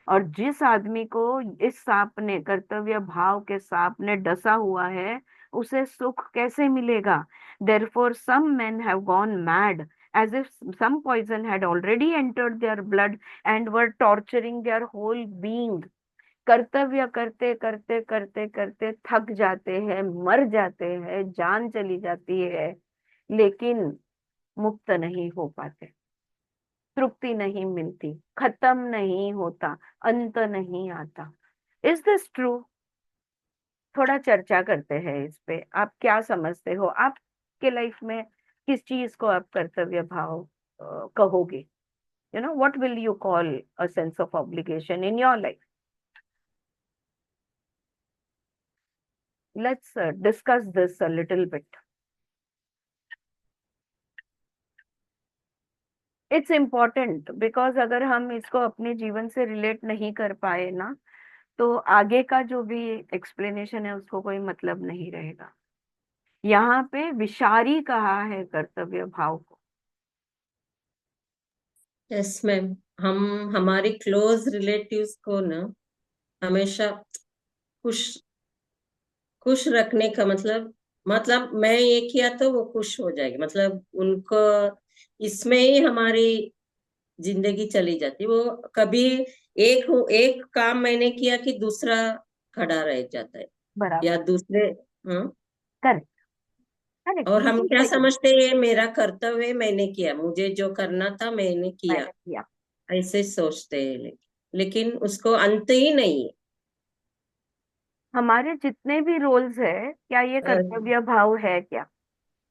और जिस आदमी को इस सांप ने, कर्तव्य भाव के सांप ने डसा हुआ है, उसे सुख कैसे मिलेगा? Therefore some men have gone mad, as if some poison had already entered their blood and were torturing their whole being. कर्तव्य करते करते करते करते थक जाते हैं, मर जाते हैं, जान चली जाती है, लेकिन मुक्त नहीं हो पाते, तृप्ति नहीं मिलती, खत्म नहीं होता, अंत नहीं आता। Is this true? थोड़ा चर्चा करते हैं इस पे। आप क्या समझते हो? आपके लाइफ में किस चीज को आप कर्तव्य भाव कहोगे? What will you call a sense of obligation in your life? Let's discuss this a little bit. It's important because अगर हम इसको अपने जीवन से रिलेट नहीं कर पाए ना, तो आगे का जो भी एक्सप्लेनेशन है उसको कोई मतलब नहीं रहेगा। यहाँ पे विशारी कहा है कर्तव्य भाव को। यस मैम, हम हमारे क्लोज रिलेटिव्स को ना हमेशा खुश खुश रखने का मतलब मैं ये किया तो वो खुश हो जाएगी, मतलब उनको इसमें ही हमारी जिंदगी चली जाती। वो कभी एक काम मैंने किया कि दूसरा खड़ा रह जाता है या बराबर। दूसरे। हाँ, करेक्ट, करेक्ट, और हम बिल्कुल क्या सही। समझते हैं, ये मेरा कर्तव्य है, मैंने किया, मुझे जो करना था मैंने किया, मैंने किया। ऐसे सोचते हैं। लेकिन उसको अंत ही नहीं हमारे जितने भी रोल्स है, क्या ये है। कर्तव्य भाव है क्या?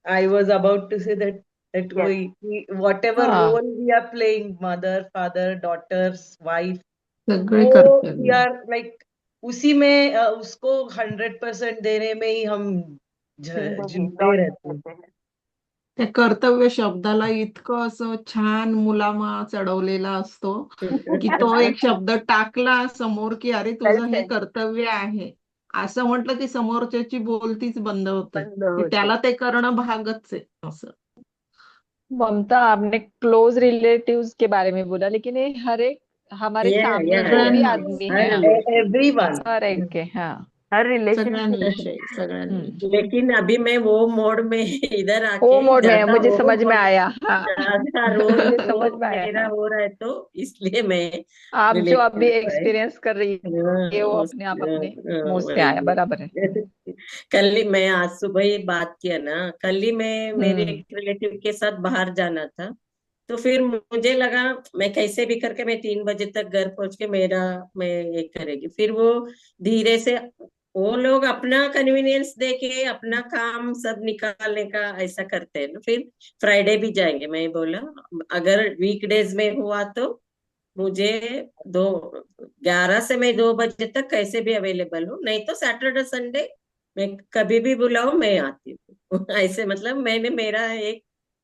I was about to say that yes. whatever हाँ role we are playing, mother, father, daughters, wife, सगळे वो we कर्तव्य. are like उसी में उसको 100% देने में ही हम जिंदगी जीते दौड़ते रहते हैं। रहते हैं। त्या कर्तव्य शब्दाला इतकं असं छान मुलामा चढवलेला असतो की तो एक शब्द टाकला समोर की अरे तुझं हे Self-centered कर्तव्य आहे असं म्हटलं की समोरच्याची बोलतीच बंद होते बंद की होते। त्याला ते करणं भागच आहे असं. ममता, आपने क्लोज रिलेटिव्स के बारे में बोला, लेकिन ये हर एक हमारे या सामने जो भी सगळ्यांना आदमी है, हर हाँ, Everyone. हर एक के, हाँ। हर रिलेशनशिप। सगळ्यांविषयी. लेकिन अभी मैं वो मोड में इधर वो आके मोड में है, ज्यादा मुझे वो समझ में मोड, आया, हाँ। ज्यादा रोल मुझे वो समझ में आया, मेरा हाँ। हो रहा है, तो इसलिए मैं आप जो रिलेट अभी कर पाए। एक्सपीरियंस कर रही है वो अपने आप अपने मुंह से आया, वही बराबर है। कल ही मैं आज सुबह ही बात किया ना, कल ही मैं मेरे हम्म। एक रिलेटिव के साथ बाहर जाना था, तो फिर मुझे लगा मैं कैसे भी करके मैं 3 बजे तक घर पहुंच के मैं ये करेगी। फिर वो धीरे से वो लोग अपना कन्वीनियंस देके अपना काम सब निकालने का ऐसा करते हैं ना। फिर फ्राइडे भी जाएंगे, मैं बोला अगर वीकडेज में हुआ तो मुझे 11 से मैं 2 बजे तक कैसे भी अवेलेबल हूँ, नहीं तो सैटरडे संडे मैं कभी भी बुलाओ मैं आती हूँ। ऐसे मतलब मैंने मेरा एक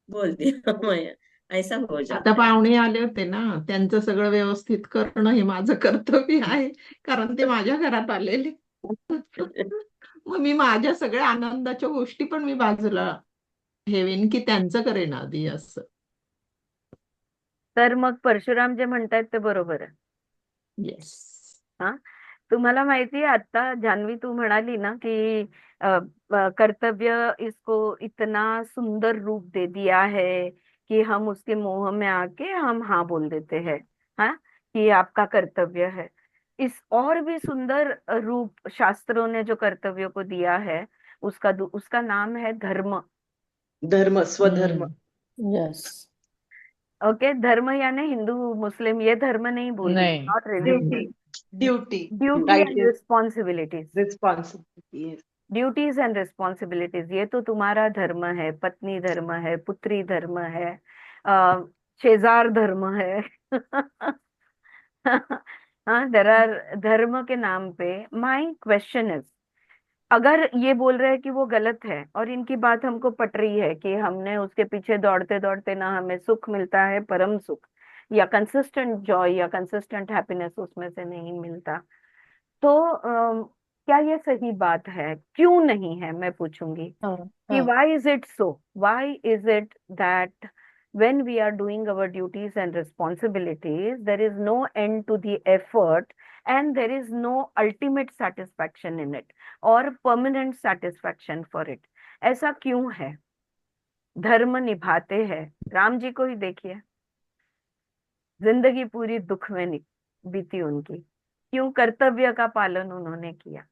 बोल दिया मैं, ऐसा हो आता जाता है। पाहुणे आले होते ना त्यांचं सगळं व्यवस्थित करणं हे माझं कर्तव्य आहे कारण ते माझ्या घरात आलेले. मग मी माझ्या सगळ्या आनंदाच्या गोष्टी पण मी बाजूला ठेवीन की त्यांचं करेन आधी असं. तर मग परशुराम जे म्हणतायत ते बरोबर आहे। येस. हा, तुम्हाला माहितीये आता जान्हवी तू म्हणाली ना कि कर्तव्य इसको इतना सुंदर रूप दे दिया है कि हम उसके मोह में आके हम हाँ बोल देते हैं। हाँ, कि आपका कर्तव्य है। इस और भी सुंदर रूप शास्त्रों ने जो कर्तव्य को दिया है, उसका नाम है धर्म। धर्म, स्वधर्म. यस। ओके, धर्म यानी हिंदू मुस्लिम ये धर्म नहीं बोल रही, नहीं। Not Duty. Religion. Duty. Duty Right and is responsibilities. responsibility. Yes. Duties and responsibilities, ये तो तुम्हारा धर्म है, पत्नी धर्म है, पुत्री धर्म है, शेजार धर्म है। हाँ, देर आर धर्म के नाम पे। माई क्वेश्चन इज, अगर ये बोल रहे हैं कि वो गलत है और इनकी बात हमको पट रही है कि हमने उसके पीछे दौड़ते दौड़ते ना हमें सुख मिलता है, परम सुख, या कंसिस्टेंट जॉय या कंसिस्टेंट हैप्पीनेस उसमें से नहीं मिलता। तो क्या ये सही बात है? क्यों नहीं है, मैं पूछूंगी हाँ कि हाँ why is it so? Why is it that when we are doing our duties and responsibilities, there is no end to the effort and there is no ultimate satisfaction in it or permanent satisfaction for it? ऐसा क्यों है? धर्म निभाते हैं, राम जी को ही देखिए, जिंदगी पूरी दुख में बीती उनकी, क्यों? कर्तव्य का पालन उन्होंने किया,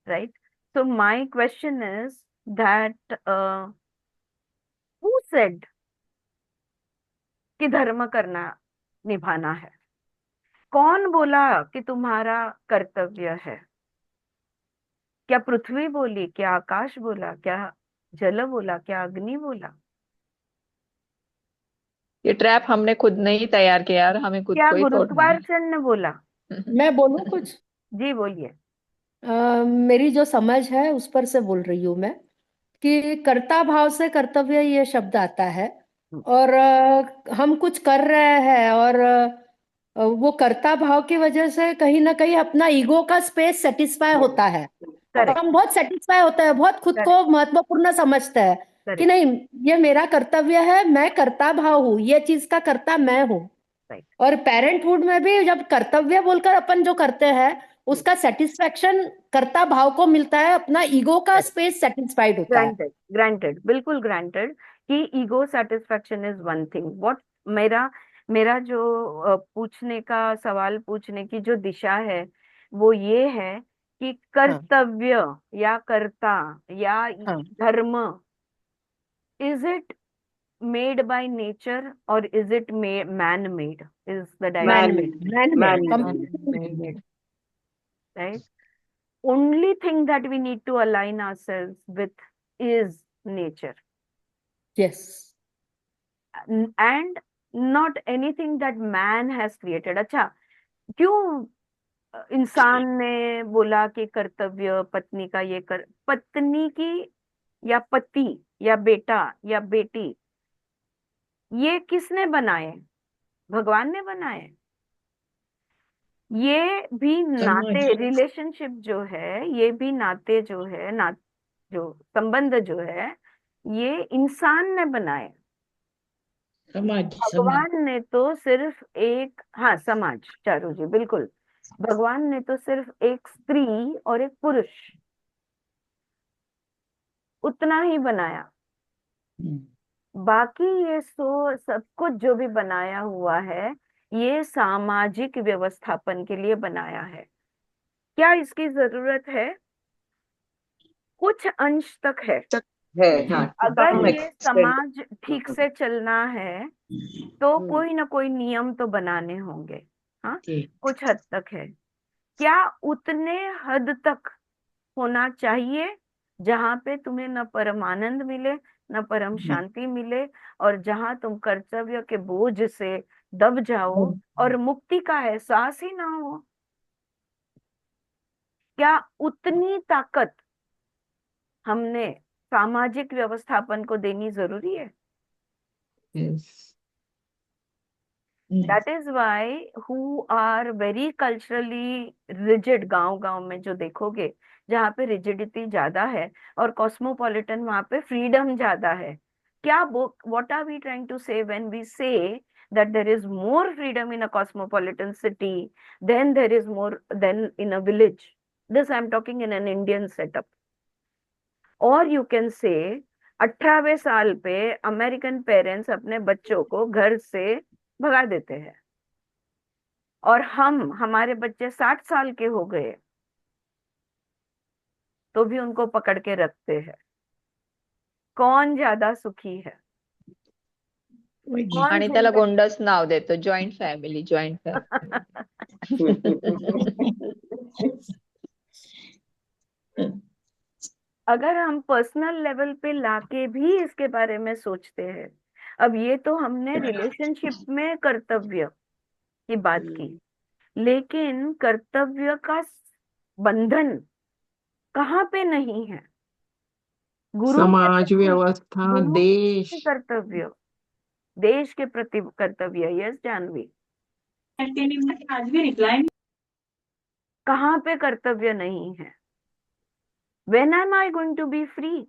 right? So my question is that who said कि धर्म करना, निभाना है? कौन बोला कि तुम्हारा कर्तव्य है? क्या पृथ्वी बोली? क्या आकाश बोला? क्या जल बोला? क्या अग्नि बोला? ये ट्रैप हमने खुद नहीं तैयार किया यार, हमें खुद क्या को ही तोड़ना है। गुरुत्वाकर्षण ने बोला? मैं बोलूं कुछ? जी बोलिए। मेरी जो समझ है उस पर से बोल रही हूँ मैं, कि कर्ता भाव से कर्तव्य ये शब्द आता है। और हम कुछ कर रहे हैं और वो कर्ता भाव की वजह से कहीं ना कहीं अपना ईगो का स्पेस सेटिस्फाई होता है, और करेक्ट, हम बहुत सेटिस्फाई होते हैं, बहुत खुद को करेक्ट, महत्वपूर्ण समझते हैं कि करेक्ट, नहीं, ये मेरा कर्तव्य है, मैं कर्ता भाव हूँ, ये चीज का कर्ता मैं हूँ। राइट, और पेरेंटहुड में भी जब कर्तव्य बोलकर अपन जो करते हैं उसका सेटिस्फेक्शन कर्ता भाव को मिलता है, अपना ईगो का स्पेस सेटिस्फाइड होता है। ग्रांटेड, ग्रांटेड, बिल्कुल ग्रांटेड कि ego satisfaction is one thing. What मेरा मेरा जो पूछने का, सवाल पूछने की जो दिशा है वो ये है कि हाँ कर्तव्य या कर्ता या हाँ। धर्म, is it made by nature or is it man made, is the man direct made, Man-made. Man made, Man-made. Completely man Man-made. Made. right? Only thing that we need to align ourselves with is nature yes. and not anything that man has created. अच्छा, क्यों इंसान ने बोला कि कर्तव्य पत्नी का ये कर, पत्नी की या पति या बेटा या बेटी, ये किसने बनाए? भगवान ने बनाए। ये भी नाते, समाज रिलेशनशिप जो है, ये भी नाते जो है, जो संबंध जो है, ये इंसान ने बनाए। समाज भगवान ने तो सिर्फ एक, हाँ समाज, चारू जी बिल्कुल, भगवान ने तो सिर्फ एक स्त्री और एक पुरुष, उतना ही बनाया। बाकी ये सब कुछ जो भी बनाया हुआ है, ये सामाजिक व्यवस्थापन के लिए बनाया है। क्या इसकी जरूरत है? कुछ अंश तक है। है, हाँ, अगर some ये extent. समाज ठीक से चलना है तो हम्म, कोई ना कोई नियम तो बनाने होंगे। हाँ, जी, कुछ हद तक है। क्या उतने हद तक होना चाहिए जहां पे तुम्हें न परम आनंद मिले, न परम शांति मिले, और जहां तुम कर्तव्य के बोझ से दब जाओ और मुक्ति का एहसास ही ना हो? क्या उतनी ताकत हमने सामाजिक व्यवस्थापन को देनी जरूरी है? Yes. That is why who are very culturally rigid, गांव गांव में जो देखोगे जहाँ पे रिजिडिटी ज्यादा है और कॉस्मोपॉलिटन, वहां पे फ्रीडम ज्यादा है। क्या what are we trying to say when we say that there is more freedom in a cosmopolitan city than there is more than in a village? This I am talking in an Indian setup. और you can से 18वें साल पे American parents अपने बच्चों को घर से भगा देते हैं, और हमारे बच्चे 60 साल के हो गए तो भी उनको पकड़ के रखते हैं। कौन ज्यादा सुखी है? कौन आणि त्याला गोंडस नाव देतो, जॉईंट फॅमिली, जॉईंट अगर हम पर्सनल लेवल पे लाके भी इसके बारे में सोचते हैं, अब ये तो हमने रिलेशनशिप में कर्तव्य की बात की, लेकिन कर्तव्य का बंधन कहाँ पे नहीं है? गुरु समाज व्यवस्था, गुरु देश, कर्तव्य, देश के प्रति कर्तव्य। यस जानवी, आज भी रिप्लाई कहाँ पे कर्तव्य नहीं है? When am I going to be free?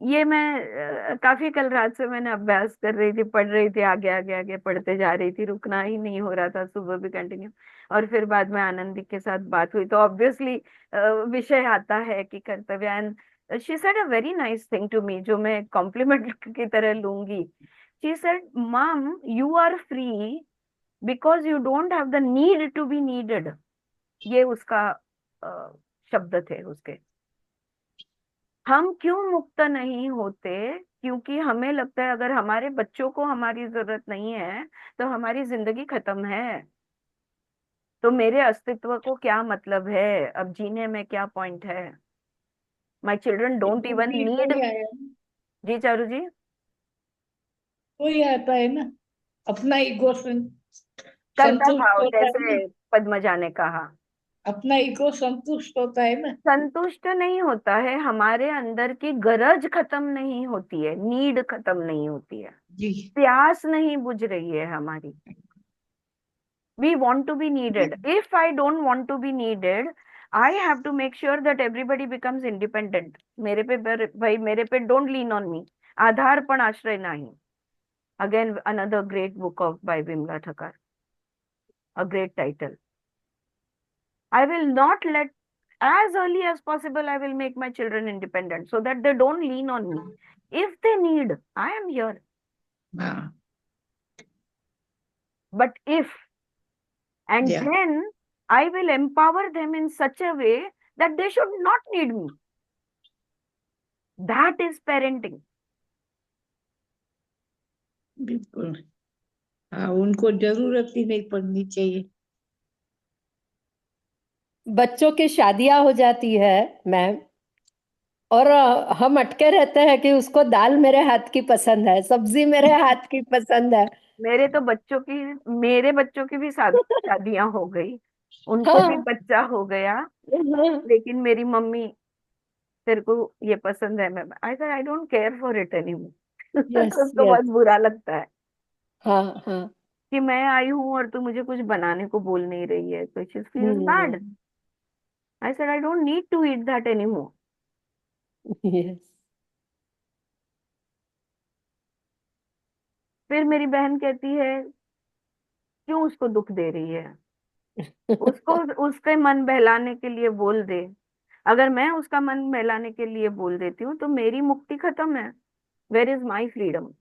ये मैं काफी कल रात से मैंने अभ्यास कर रही थी, पढ़ रही थी, आगे आगे आगे पढ़ते जा रही थी, रुकना ही नहीं हो रहा था, सुबह भी कंटिन्यू। और फिर बाद में आनंदी के साथ बात हुई तो ऑब्वियसली विषय आता है कि कर्तव्य। And she said a very nice thing to me, जो मैं कॉम्प्लीमेंट की तरह लूंगी। She said, mom you are free because you don't have the need to be needed. ये उसका शब्द थे उसके। हम क्यों मुक्त नहीं होते? क्योंकि हमें लगता है अगर हमारे बच्चों को हमारी जरूरत नहीं है तो हमारी जिंदगी खत्म है, तो मेरे अस्तित्व को क्या मतलब है, अब जीने में क्या पॉइंट है? My children don't even need. वही आया, जी चारू जी। वही आता है ना, अपना ईगो कर्ता संतुष्ट भाव, होता है ना, जैसे पद्मजा ने कहा, अपना ईगो संतुष्ट होता है ना। संतुष्ट नहीं होता है, हमारे अंदर की गरज खत्म नहीं होती है, नीड खत्म नहीं होती है, जी। प्यास नहीं बुझ रही है हमारी। We want to be needed. If I don't want to be needed, I have to make sure that everybody becomes independent. मेरे पे भाई, मेरे पे don't lean on me. आधार पण आश्रय नहीं. Again, another great book of by Vimla Thakar. A great title. I will not let, as early as possible, I will make my children independent so that they don't lean on me. If they need, I am here. हाँ, But if, and yeah. then I will empower them in such a way that they should not need me. That is parenting. बिल्कुल। हाँ, उनको जरूरत ही नहीं पड़नी चाहिए। बच्चों की शादियां हो जाती है मैम, और हम अटके रहते हैं कि उसको दाल मेरे हाथ की पसंद है, सब्जी मेरे हाथ की पसंद है। मेरे बच्चों की भी शादियां हो गई, उनको भी हाँ। बच्चा हो गया, लेकिन मेरी मम्मी, तेरे को ये पसंद है, मैं I don't care for it anymore. Yes उसको यस। बहुत बुरा लगता है हाँ हाँ। कि मैं आई हूँ और तू मुझे कुछ बनाने को बोल नहीं रही है, तो she feels bad. Hmm. I said I don't need to eat that anymore. Yes. फिर मेरी बहन कहती है, क्यों उसको दुख दे रही है? उसको उसके मन बहलाने के लिए बोल दे। अगर मैं उसका मन बहलाने के लिए बोल देती हूँ तो मेरी मुक्ति खत्म है। Where is my freedom?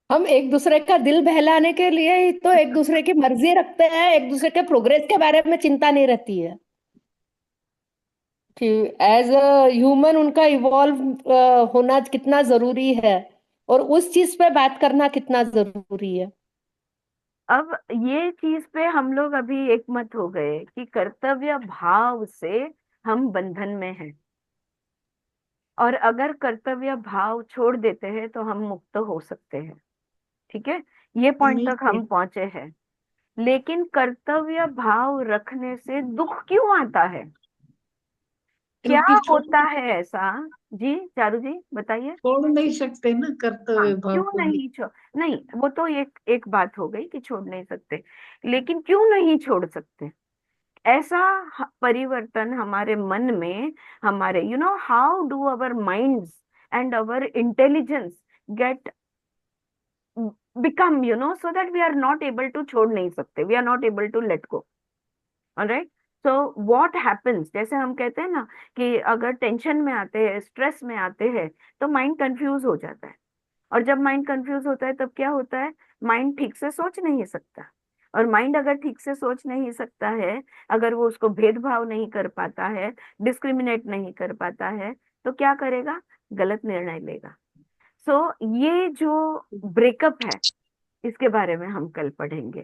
हम एक दूसरे का दिल बहलाने के लिए ही तो एक दूसरे की मर्जी रखते हैं, एक दूसरे के प्रोग्रेस के बारे में चिंता नहीं रहती है कि एज अ ह्यूमन उनका इवॉल्व होना कितना जरूरी है, और उस चीज पे बात करना कितना जरूरी है। अब ये चीज पे हम लोग अभी एक मत हो गए कि कर्तव्य भाव से हम बंधन में हैं, और अगर कर्तव्य भाव छोड़ देते हैं तो हम मुक्त हो सकते हैं। ठीक है, ये पॉइंट तक नहीं, हम पहुंचे हैं। लेकिन कर्तव्य भाव रखने से दुख क्यों आता है? क्या क्योंकि होता है ऐसा? जी चारू जी बताइए। छोड़ नहीं सकते ना हाँ, कर्तव्य भाव क्यों को भी। नहीं छोड़, नहीं वो तो एक एक बात हो गई कि छोड़ नहीं सकते, लेकिन क्यों नहीं छोड़ सकते? ऐसा परिवर्तन हमारे मन में, हमारे how do our minds and our intelligence get become, so that we are not able to छोड़ नहीं सकते, we are not able to let go. Alright, so what happens, जैसे हम कहते हैं ना कि अगर टेंशन में आते हैं, स्ट्रेस में आते हैं, तो माइंड कंफ्यूज हो जाता है। और जब माइंड कंफ्यूज होता है तब क्या होता है? माइंड ठीक से सोच नहीं सकता। और माइंड अगर ठीक से सोच नहीं सकता है, अगर वो उसको भेदभाव नहीं कर पाता है, डिस्क्रिमिनेट नहीं कर पाता है, तो क्या करेगा? गलत निर्णय लेगा। सो ये जो ब्रेकअप है, इसके बारे में हम कल पढ़ेंगे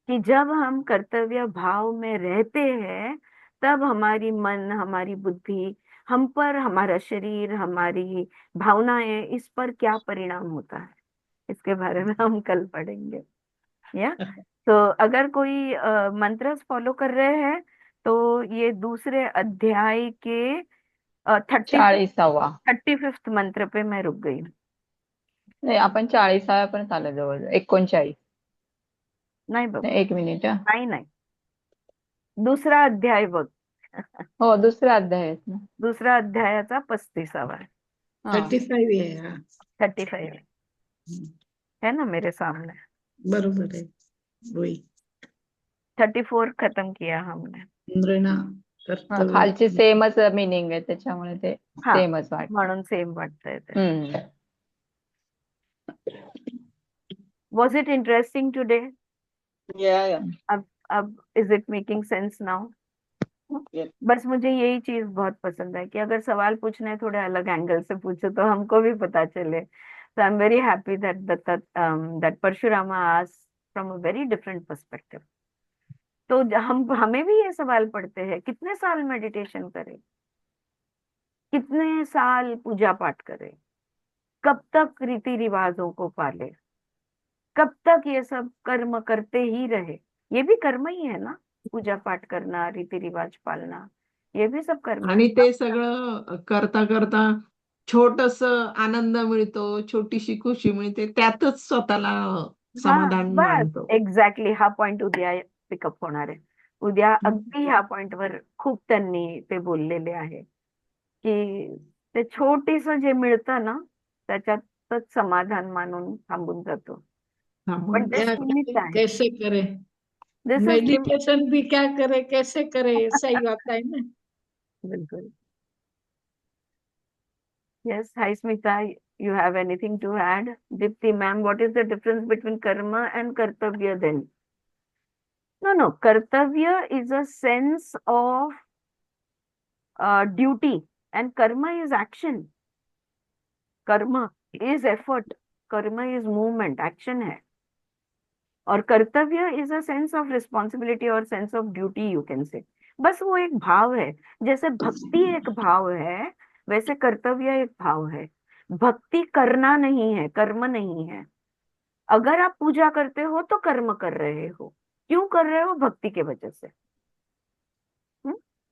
कि जब हम कर्तव्य भाव में रहते हैं तब हमारी मन, हमारी बुद्धि, हम पर, हमारा शरीर, हमारी भावनाएं, इस पर क्या परिणाम होता है, इसके बारे में हम कल पढ़ेंगे। या तो अगर कोई मंत्र फॉलो कर रहे हैं तो ये दूसरे अध्याय के 35 40वां 35 मंत्र पे मैं रुक गई हूँ। नाही, आपण 40व्या पर्यंत आलो जवळजवळ 39. नाही बाबा, नाही, 1 मिनिट हा. नाही नाही, दुसरा अध्याय बघ. हो, दुसरा अध्याय आहे ना. दुसरा अध्यायाचा 35वा है, हा 35 आहे हा. 35 है ना मेरे सामने. बरोबर आहे. होय. 34 खत्म किया हमने. नृणा हा, कर्तव्य. खालची सेमच मिनिंग आहे त्याच्यामुळे ते हा, सेमच वाटतं. म्हणून सेम वाटतंय ते. हम्म. Was it interesting today? Yeah. अब is it making sense now? Yes. बस मुझे यही चीज बहुत पसंद है कि अगर सवाल पूछने हैं, थोड़े अलग एंगल से पूछो तो हमको भी पता चले. So I'm very happy that Parshurama asked from a very different perspective. तो हमें भी ये सवाल पढ़ते हैं, कितने साल मेडिटेशन करें, कितने साल पूजा पाठ करें, कब तक रीति रिवाजों को पाले, कब तक ये सब कर्म करते ही रहे. ये भी कर्म ही है ना, पूजा पाठ करना, रीति रिवाज पालना, ये भी सब कर्म है. आणि ते सगळं करता करता छोटस आनंद मिळतो, छोटीशी खुशी मिळते, त्यातच स्वतःला हाँ, समाधान बस मानतो. एक्झॅक्टली हा पॉइंट उद्या पिकअप होणार आहे. उद्या अगदी ह्या पॉइंटवर खूप त्यांनी ते बोललेले आहे की ते छोटीस जे मिळतं ना त्याच्यातच समाधान मानून थांबून जातो. पण ते क्या सीमित करे, आहे. कैसे करे, दिस इज मेडिटेशन भी क्या करे कैसे करे, सही बात है ना. बिल्कुल. Yes, hi Smita, you have anything to add? Dipti ma'am, what is the difference between karma and kartavya then? No, kartavya is a sense of duty and karma is action. Karma is effort, karma is movement, action है. और कर्तव्य is a sense of responsibility और sense of duty you can say. बस वो एक भाव है. जैसे भक्ति एक भाव है, वैसे कर्तव्य एक भाव है. भक्ति करना नहीं है, कर्म नहीं है. अगर आप पूजा करते हो तो कर्म कर रहे हो. क्यों कर रहे हो? भक्ति के वजह से.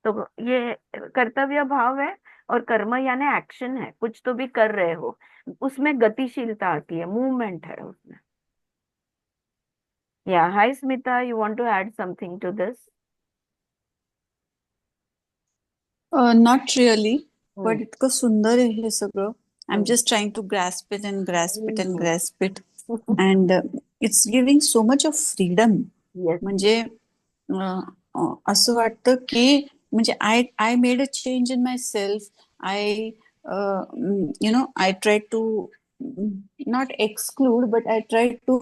तो ये कर्तव्य भाव है और कर्म यानी एक्शन है, कुछ तो भी कर रहे हो, उसमें गतिशीलता आती है, मूवमेंट है उसमें. Yeah, hi Smita, you want to add something to this? Not really, but Hmm. इतकं सुंदर आहे हे सगळं. I'm Hmm. just trying to grasp it and grasp it and Hmm. grasp it. And it's giving so much of freedom. Yes. म्हणजे असं वाटतं की म्हणजे I made a change in myself. I tried to not exclude, but I tried to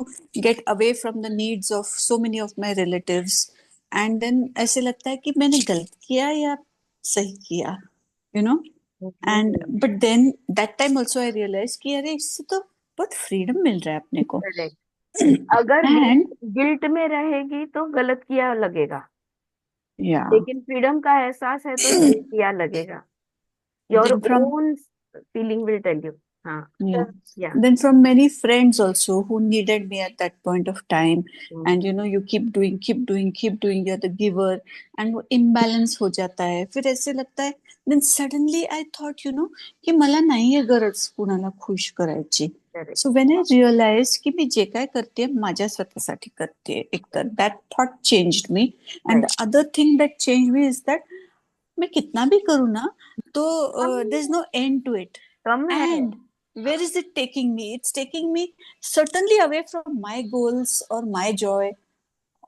get away from the needs of so many of my relatives. And then ऐसे लगता है कि मैंने गलत किया या सही किया, and but then that time also I realized कि अरे इससे तो बहुत फ्रीडम मिल रहा है अपने को. Correct. अगर And गिल्ट में रहेगी तो गलत किया लगेगा, yeah, लेकिन फ्रीडम का एहसास है तो सही किया लगेगा. Your then from own feeling will tell you. हाँ. yeah, Yeah. then from many friends also who needed me at that point of time. And you keep doing, you're the giver, and वो imbalance हो जाता है. फिर ऐसे लगता है, then suddenly I thought कि मला नाहीये गरज कुणाला खुश करायची. Correct. So when I realized कि मी जे काय करते माझ्या स्वतःसाठी करते, एकतर that thought changed me. And the other thing that changed me is that मैं कितना भी करूँ ना तो there's no end to it. कम है. And where is it taking me? It's taking me certainly away from my goals or my joy.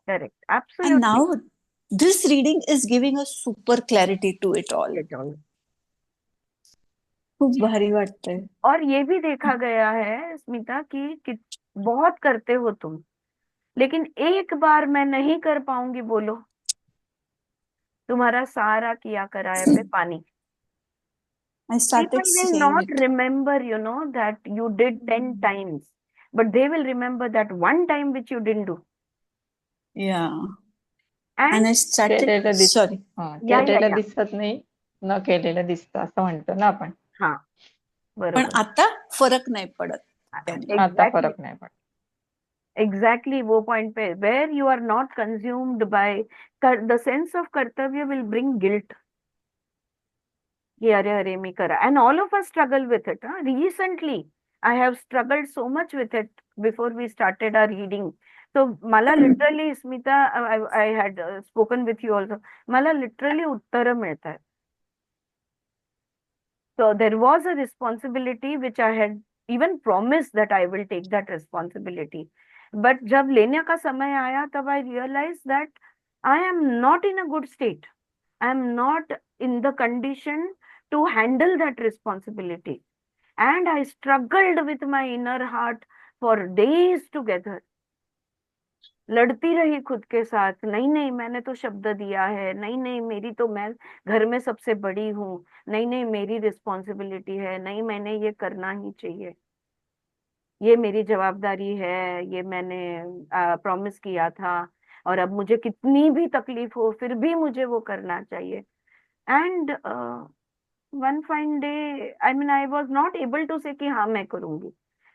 Correct. And Absolutely. now this reading is giving a super clarity to it all. It all. खूप भारी वाटतंय. और ये भी देखा गया है स्मिता कि बहुत करते हो तुम, लेकिन एक बार मैं नहीं कर पाऊंगी बोलो, तुम्हारा सारा किया कराए पे पानी. I started People will saying not it. remember, that you did 10 times, but they will remember that one time which you didn't do. Yeah. And And I started, केलेलं sorry. केलेलं दिसत नाही, न केलेलं दिसतं असं म्हणतो ना आपण. हाँ, पण बरोबर. आता फरक नाही पडत त्याने. आता फरक नाही पडत. Exactly, वो पॉइंट पे where you are not consumed by the sense of कर्तव्य will bring guilt. कि अरे अरे मी करा, and all of us struggle with it. Recently I have struggled so much with it before we started our reading. तो मला literally, Smita, I had spoken with you also, मला literally उत्तर मिळत आहेत. So there was a responsibility which I had even promised that I will take that responsibility. But जब लेने का समय आया तब I realized that I am not in a good state. I am not in the condition to handle that responsibility. And I struggled with my inner heart for days together. लड़ती रही खुद के साथ, नहीं नहीं मैंने तो शब्द दिया है, नहीं नहीं मेरी तो, मैं घर में सबसे बड़ी हूँ, नहीं नहीं मेरी रिस्पॉन्सिबिलिटी है, नहीं मैंने ये करना ही चाहिए, ये मेरी जवाबदारी है, ये मैंने प्रॉमिस किया था, और अब मुझे कितनी भी तकलीफ हो फिर भी मुझे वो करना चाहिए. And one fine day, I mean I was not able to say कि हाँ मैं करूंगी.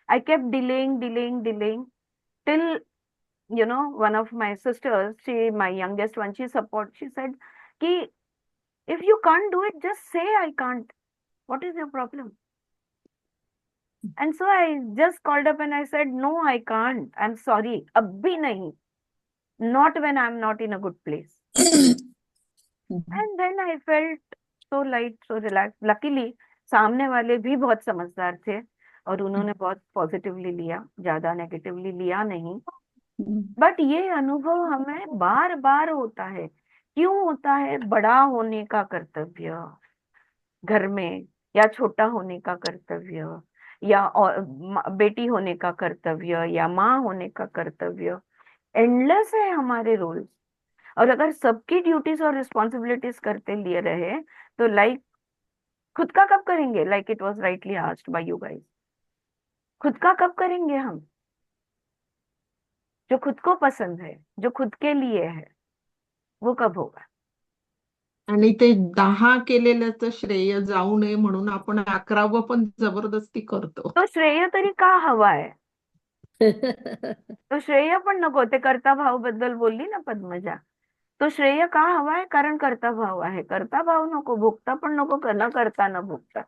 I kept delaying delaying delaying till, you know, one of my sisters, my youngest one, she said ki if you can't do it, just say I can't. What is your problem? And so I just called up and I said, no, I can't, I'm sorry, abhi nahi, not when I'm not in a good place. And then I felt so light, so relaxed. Luckily सामने वाले भी बहुत समझदार थे और उन्होंने बहुत positively लिया, ज्यादा नेगेटिवली लिया नहीं. बट ये अनुभव हमें बार बार होता है. क्यों होता है? बड़ा होने का कर्तव्य घर में, या छोटा होने का कर्तव्य, या बेटी होने का कर्तव्य, या माँ होने का कर्तव्य, एंडलेस है हमारे रोल्स. और अगर सबकी ड्यूटीज और रिस्पॉन्सिबिलिटीज करते लिए रहे तो लाइक खुद का कब करेंगे? Like it was rightly asked by you guys, खुद का कब करेंगे हम? जो खुद को पसंद है, जो खुद के लिए है, वो कब होगा? आणि ते 10 केलेल्याचं श्रेय जाऊ नये म्हणून आपण 11वं पण जबरदस्ती करतो. तो श्रेय तरी का हवा आहे? तो श्रेय पण नको. ते कर्ता भाव बद्दल बोलली ना पद्मजा, तो श्रेय का हवा आहे? कारण कर्ता भाव आहे. कर्ता भाव नको, भोगता पण नको, न करता न भोगता.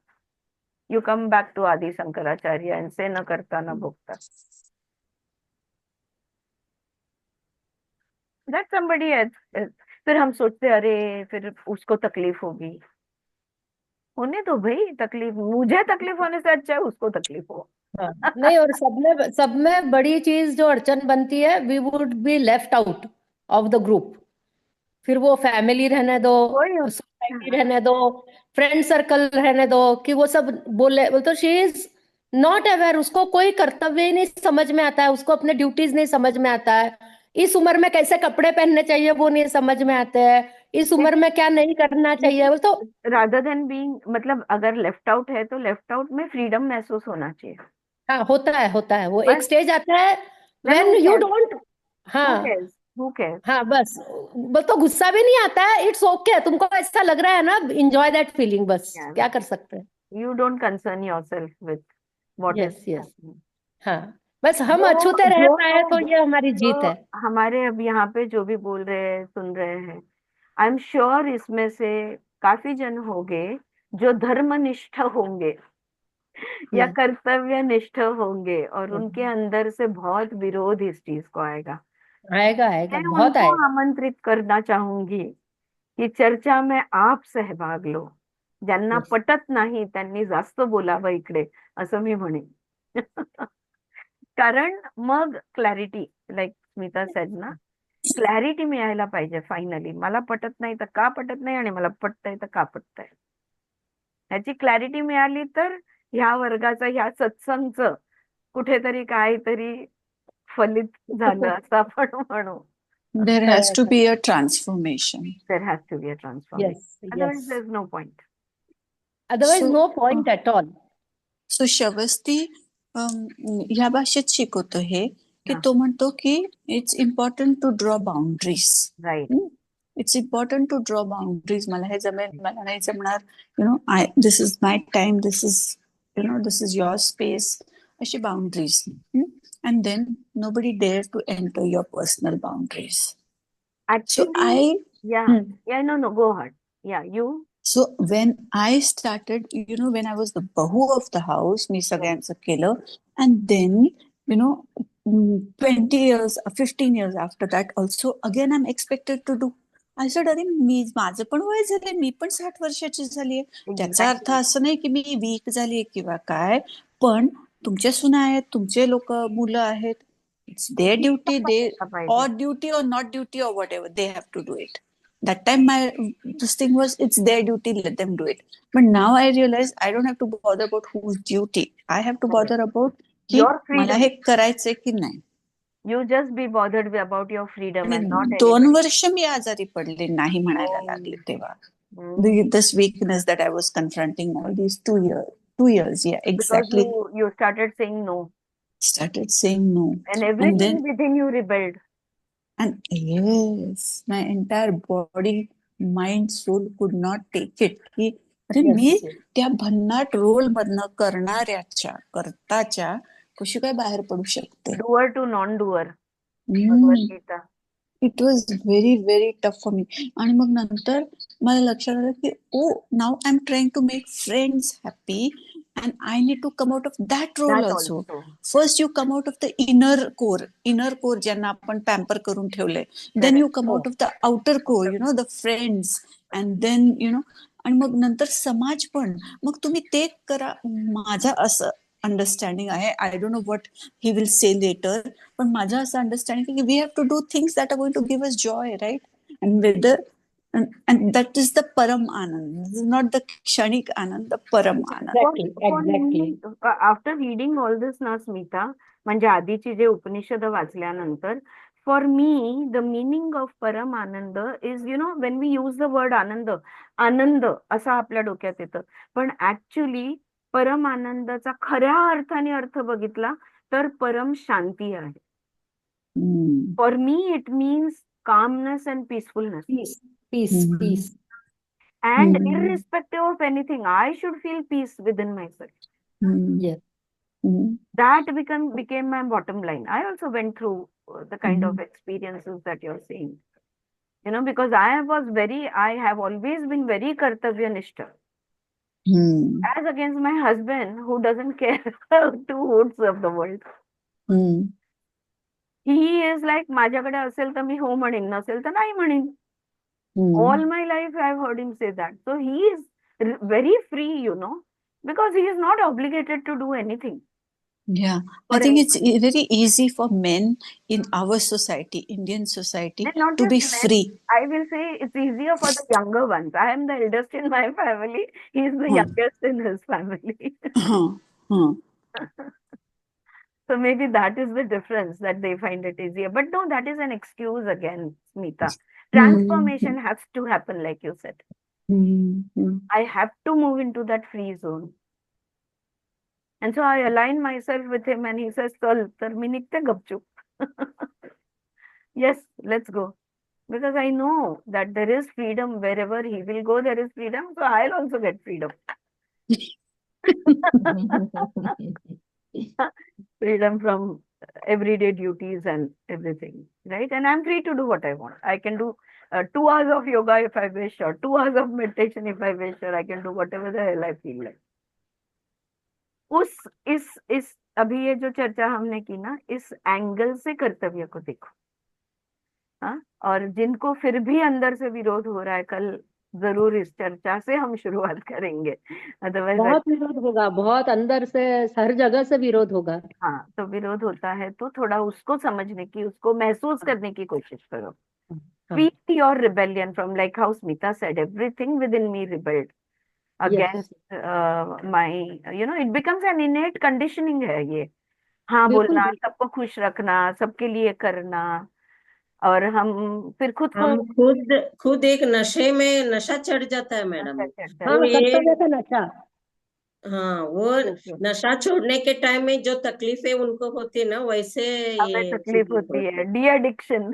यू कम बैक टू आदि शंकराचार्य एंड से न करता न भोगता. That somebody else. फिर हम सोचते अरे फिर उसको तकलीफ होगी. होने दो भाई तकलीफ, मुझे तकलीफ होने से अच्छा है उसको तकलीफ हो. नहीं, और सब में बड़ी चीज जो अड़चन बनती है, we would be left out of the group. फिर वो फैमिली रहने दो, सोसाइटी रहने दो, फ्रेंड सर्कल रहने दो, कि वो सब बोले तो शी इज नॉट अवेयर. उसको कोई कर्तव्य ही नहीं समझ में आता है, उसको अपने ड्यूटीज नहीं समझ में आता है. इस उम्र में कैसे कपड़े पहनने चाहिए वो नहीं समझ में आते हैं. इस उम्र में क्या नहीं करना चाहिए वो तो. रादर देन बीइंग, मतलब अगर लेफ्ट आउट है तो लेफ्ट आउट में फ्रीडम महसूस होना चाहिए. हाँ, होता है वो एक स्टेज आता है व्हेन यू डोंट. हाँ Who cares? हाँ, बस तो गुस्सा भी नहीं आता है. इट्स ओके, तुमको ऐसा लग रहा है ना, एंजॉय दैट फीलिंग. बस क्या कर सकते हैं. You don't concern yourself with what is happening. हाँ, बस हम अछूते रह पाए तो ये हमारी जीत है. हमारे अब यहाँ पे जो भी बोल रहे हैं, सुन रहे हैं, आई एम श्योर इसमें से काफी जन होंगे जो धर्मनिष्ठ होंगे या कर्तव्य निष्ठ होंगे, और उनके अंदर से बहुत विरोध इस चीज को आएगा. मैं उनको बहुत आएगा. आमंत्रित करना चाहूंगी की चर्चा में आप सहभाग लो. ज्यांना पटत नाही त्यांनी जास्त बोलावं इकडे, असं मी म्हणेन. कारण मग क्लॅरिटी, लाईक स्मिता सेड ना, क्लॅरिटी मिळायला पाहिजे फायनली. मला पटत नाही तर का पटत नाही, आणि मला पटतंय तर का पटतंय, ह्याची क्लॅरिटी मिळाली तर ह्या वर्गाचं, ह्या सत्संगचं कुठेतरी काहीतरी फलित झालं असं आपण म्हणू. There has to be a transformation. There has to be a transformation. Otherwise there's no point. Otherwise no point at all. So शवस्ती ह्या भाषेत शिकवतो हे की तो म्हणतो की it's important to draw boundaries. Right. It's important to draw boundaries. मला हे जमेल, मला नाही जमणार, you know, this is my time, this is, you know, this is your space, अशी boundaries. And then nobody dare to enter your personal boundaries. Actually, so no, go ahead. Yeah, you. So when I started, when I was the bahu of the house, मी सगळ्यांचं केलं, and then, 20 years, 15 years after that also, again I'm expected to do. I said, अरे माझं पण वय झालंय, मी पण 60 वर्षाची झालीये. त्याचा अर्थ Exactly. असं नाही की मी वीक झालीये किंवा काय, पण तुमच्या सुना आहेत, तुमचे लोक मुलं आहेत, इट्स देअर ड्युटी, दे करायला पाहिजे. or duty or not duty or whatever, they have to do it. That time this thing was, it's their duty, let them do it. But now I realize I don't have to bother about whose duty. I have to bother about की Your मला freedom. हे करायचंय की नाही. You just be bothered about your freedom and not आणि 2 anybody. वर्ष मी आजारी पडले, नाही म्हणायला लागले तेव्हा. Mm. This weakness that I was confronting all these 2 years, yeah, Because exactly. you started saying no, Started saying no. and And everything then, within you rebelled. and yes, my entire body, mind, soul could not take it. की अरे Yes, मी yes. त्या भन्नाट role मधनं करताच्या कशी काय बाहेर पडू शकते. Doer to non-doer. Hmm. Bhagavad Gita. It was very very tough for me. आणि मग नंतर मला लक्षात आलं की now I am trying to make friends happy, and I need to come out of that role That also. also. First you come out of the inner core ज्यांना आपण pamper करून ठेवलंय, then Correct. You come out of the outer core, the friends, and then आणि मग नंतर समाज पण. मग तुम्ही ते करा. माझं असं अंडरस्टँडिंग आहे, I don't know what he will say later, पण माझं असं अंडरस्टँडिंग की we have to do things that are going to give us joy, right? And whether and that is the param anand. This is not the kshanik anand, the param anand. For me, after reading all this ना स्मिता, म्हणजे आधीची जे उपनिषद वाचल्यानंतर, for me the meaning of परम आनंद is, when we use the word आनंद असं आपल्या डोक्यात येतं, पण ऍक्च्युली परम आनंदाचा खऱ्या अर्थाने अर्थ बघितला तर परम शांती आहे. For me it means calmness and peacefulness. Peace. And irrespective of anything, I should feel peace within myself. Yes. That became my bottom line. I also went through the kind of experiences that you're saying. Because I have always been very kartavyaniஷ்ಠ. As against my husband, who doesn't care two hoots of the world. He is like, माझ्याकडे असेल तर मी हो म्हणेन, नसेल तर नाही म्हणेन. All my life I've heard him say that. So he is very free, because he is not obligated to do anything. Yeah, I For think anybody. it's very easy for men in our society, Indian society, And not to be just men, free. I will say it's easier for the younger ones. I am the eldest in my family. He is the youngest in his family. So maybe that is the difference, that they find it easier. But no, that is an excuse again, Smita. Transformation has to happen, like you said. I have to move into that free zone. And so I align myself with him, and he says, "Chal, tar mi nighte gupchup." Yes, let's go. Because I know that there is freedom wherever he will go, there is freedom. So I'll also get freedom. Freedom from everyday duties and everything, right? And I'm free to do what I want. I can do 2 hours of yoga if I wish, or 2 hours of meditation if I wish, or I can do whatever the hell I feel like. इस अभी ये जो चर्चा हमने की ना, इस angle से कर्तव्य को देखो. हाँ, और जिनको फिर भी अंदर से विरोध हो रहा है, कल जरूर इस चर्चा से हम शुरुआत करेंगे. अदरवाइज बहुत विरोध होगा, बहुत अंदर से हर जगह से विरोध होगा. हाँ, तो विरोध होता है तो थोड़ा उसको समझने की, उसको महसूस करने की कोशिश करो. Feel your rebellion from, like how Smita said, everything within me rebelled against my, it becomes an innate conditioning है ये. हाँ बोलना, सबको खुश रखना, सबके लिए करना, और हम फिर खुद एक नशा चढ़ जाता है मैडम. कर्तव्य का नशा. हाँ, वो नशा छोड़ने के टाइम में जो तकलीफें उनको होती है ना, वैसे ये तकलीफ होती है. De addiction.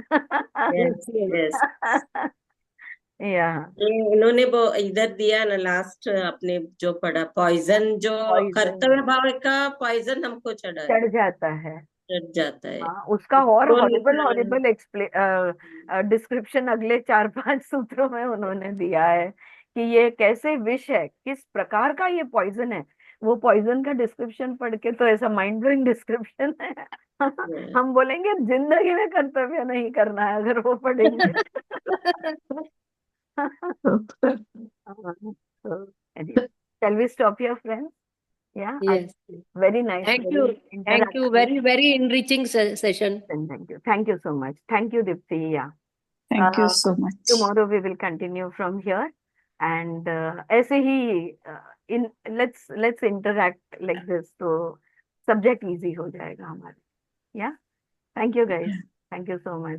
इन्होंने वो इधर दिया ना, लास्ट अपने जो पढ़ा, पॉइजन, जो कर्तव्य भाव का पॉइजन हमको चढ़ जाता है. हाँ, उसका और हॉरिबल डिस्क्रिप्शन अगले 4-5 सूत्रों में उन्होंने दिया है कि ये कैसे विष है, किस प्रकार का ये पॉइजन है। वो पॉइजन का डिस्क्रिप्शन पढ़ के तो ऐसा माइंड ब्लोइंग डिस्क्रिप्शन है। हम बोलेंगे जिंदगी में कर्तव्य नहीं करना है अगर वो पढ़ेंगे। So, anyway, shall we stop here, friends? Yeah, Yes. very nice, Thank very you. Thank you. interactive. Very enriching session. Thank you. Thank you so much. Thank you, Dipti. Yeah. Thank you so much. Tomorrow we will continue from here, and ऐसे ही in let's interact like this, so subject easy हो जाएगा हमारे. Yeah. Thank you, guys. Thank you so much.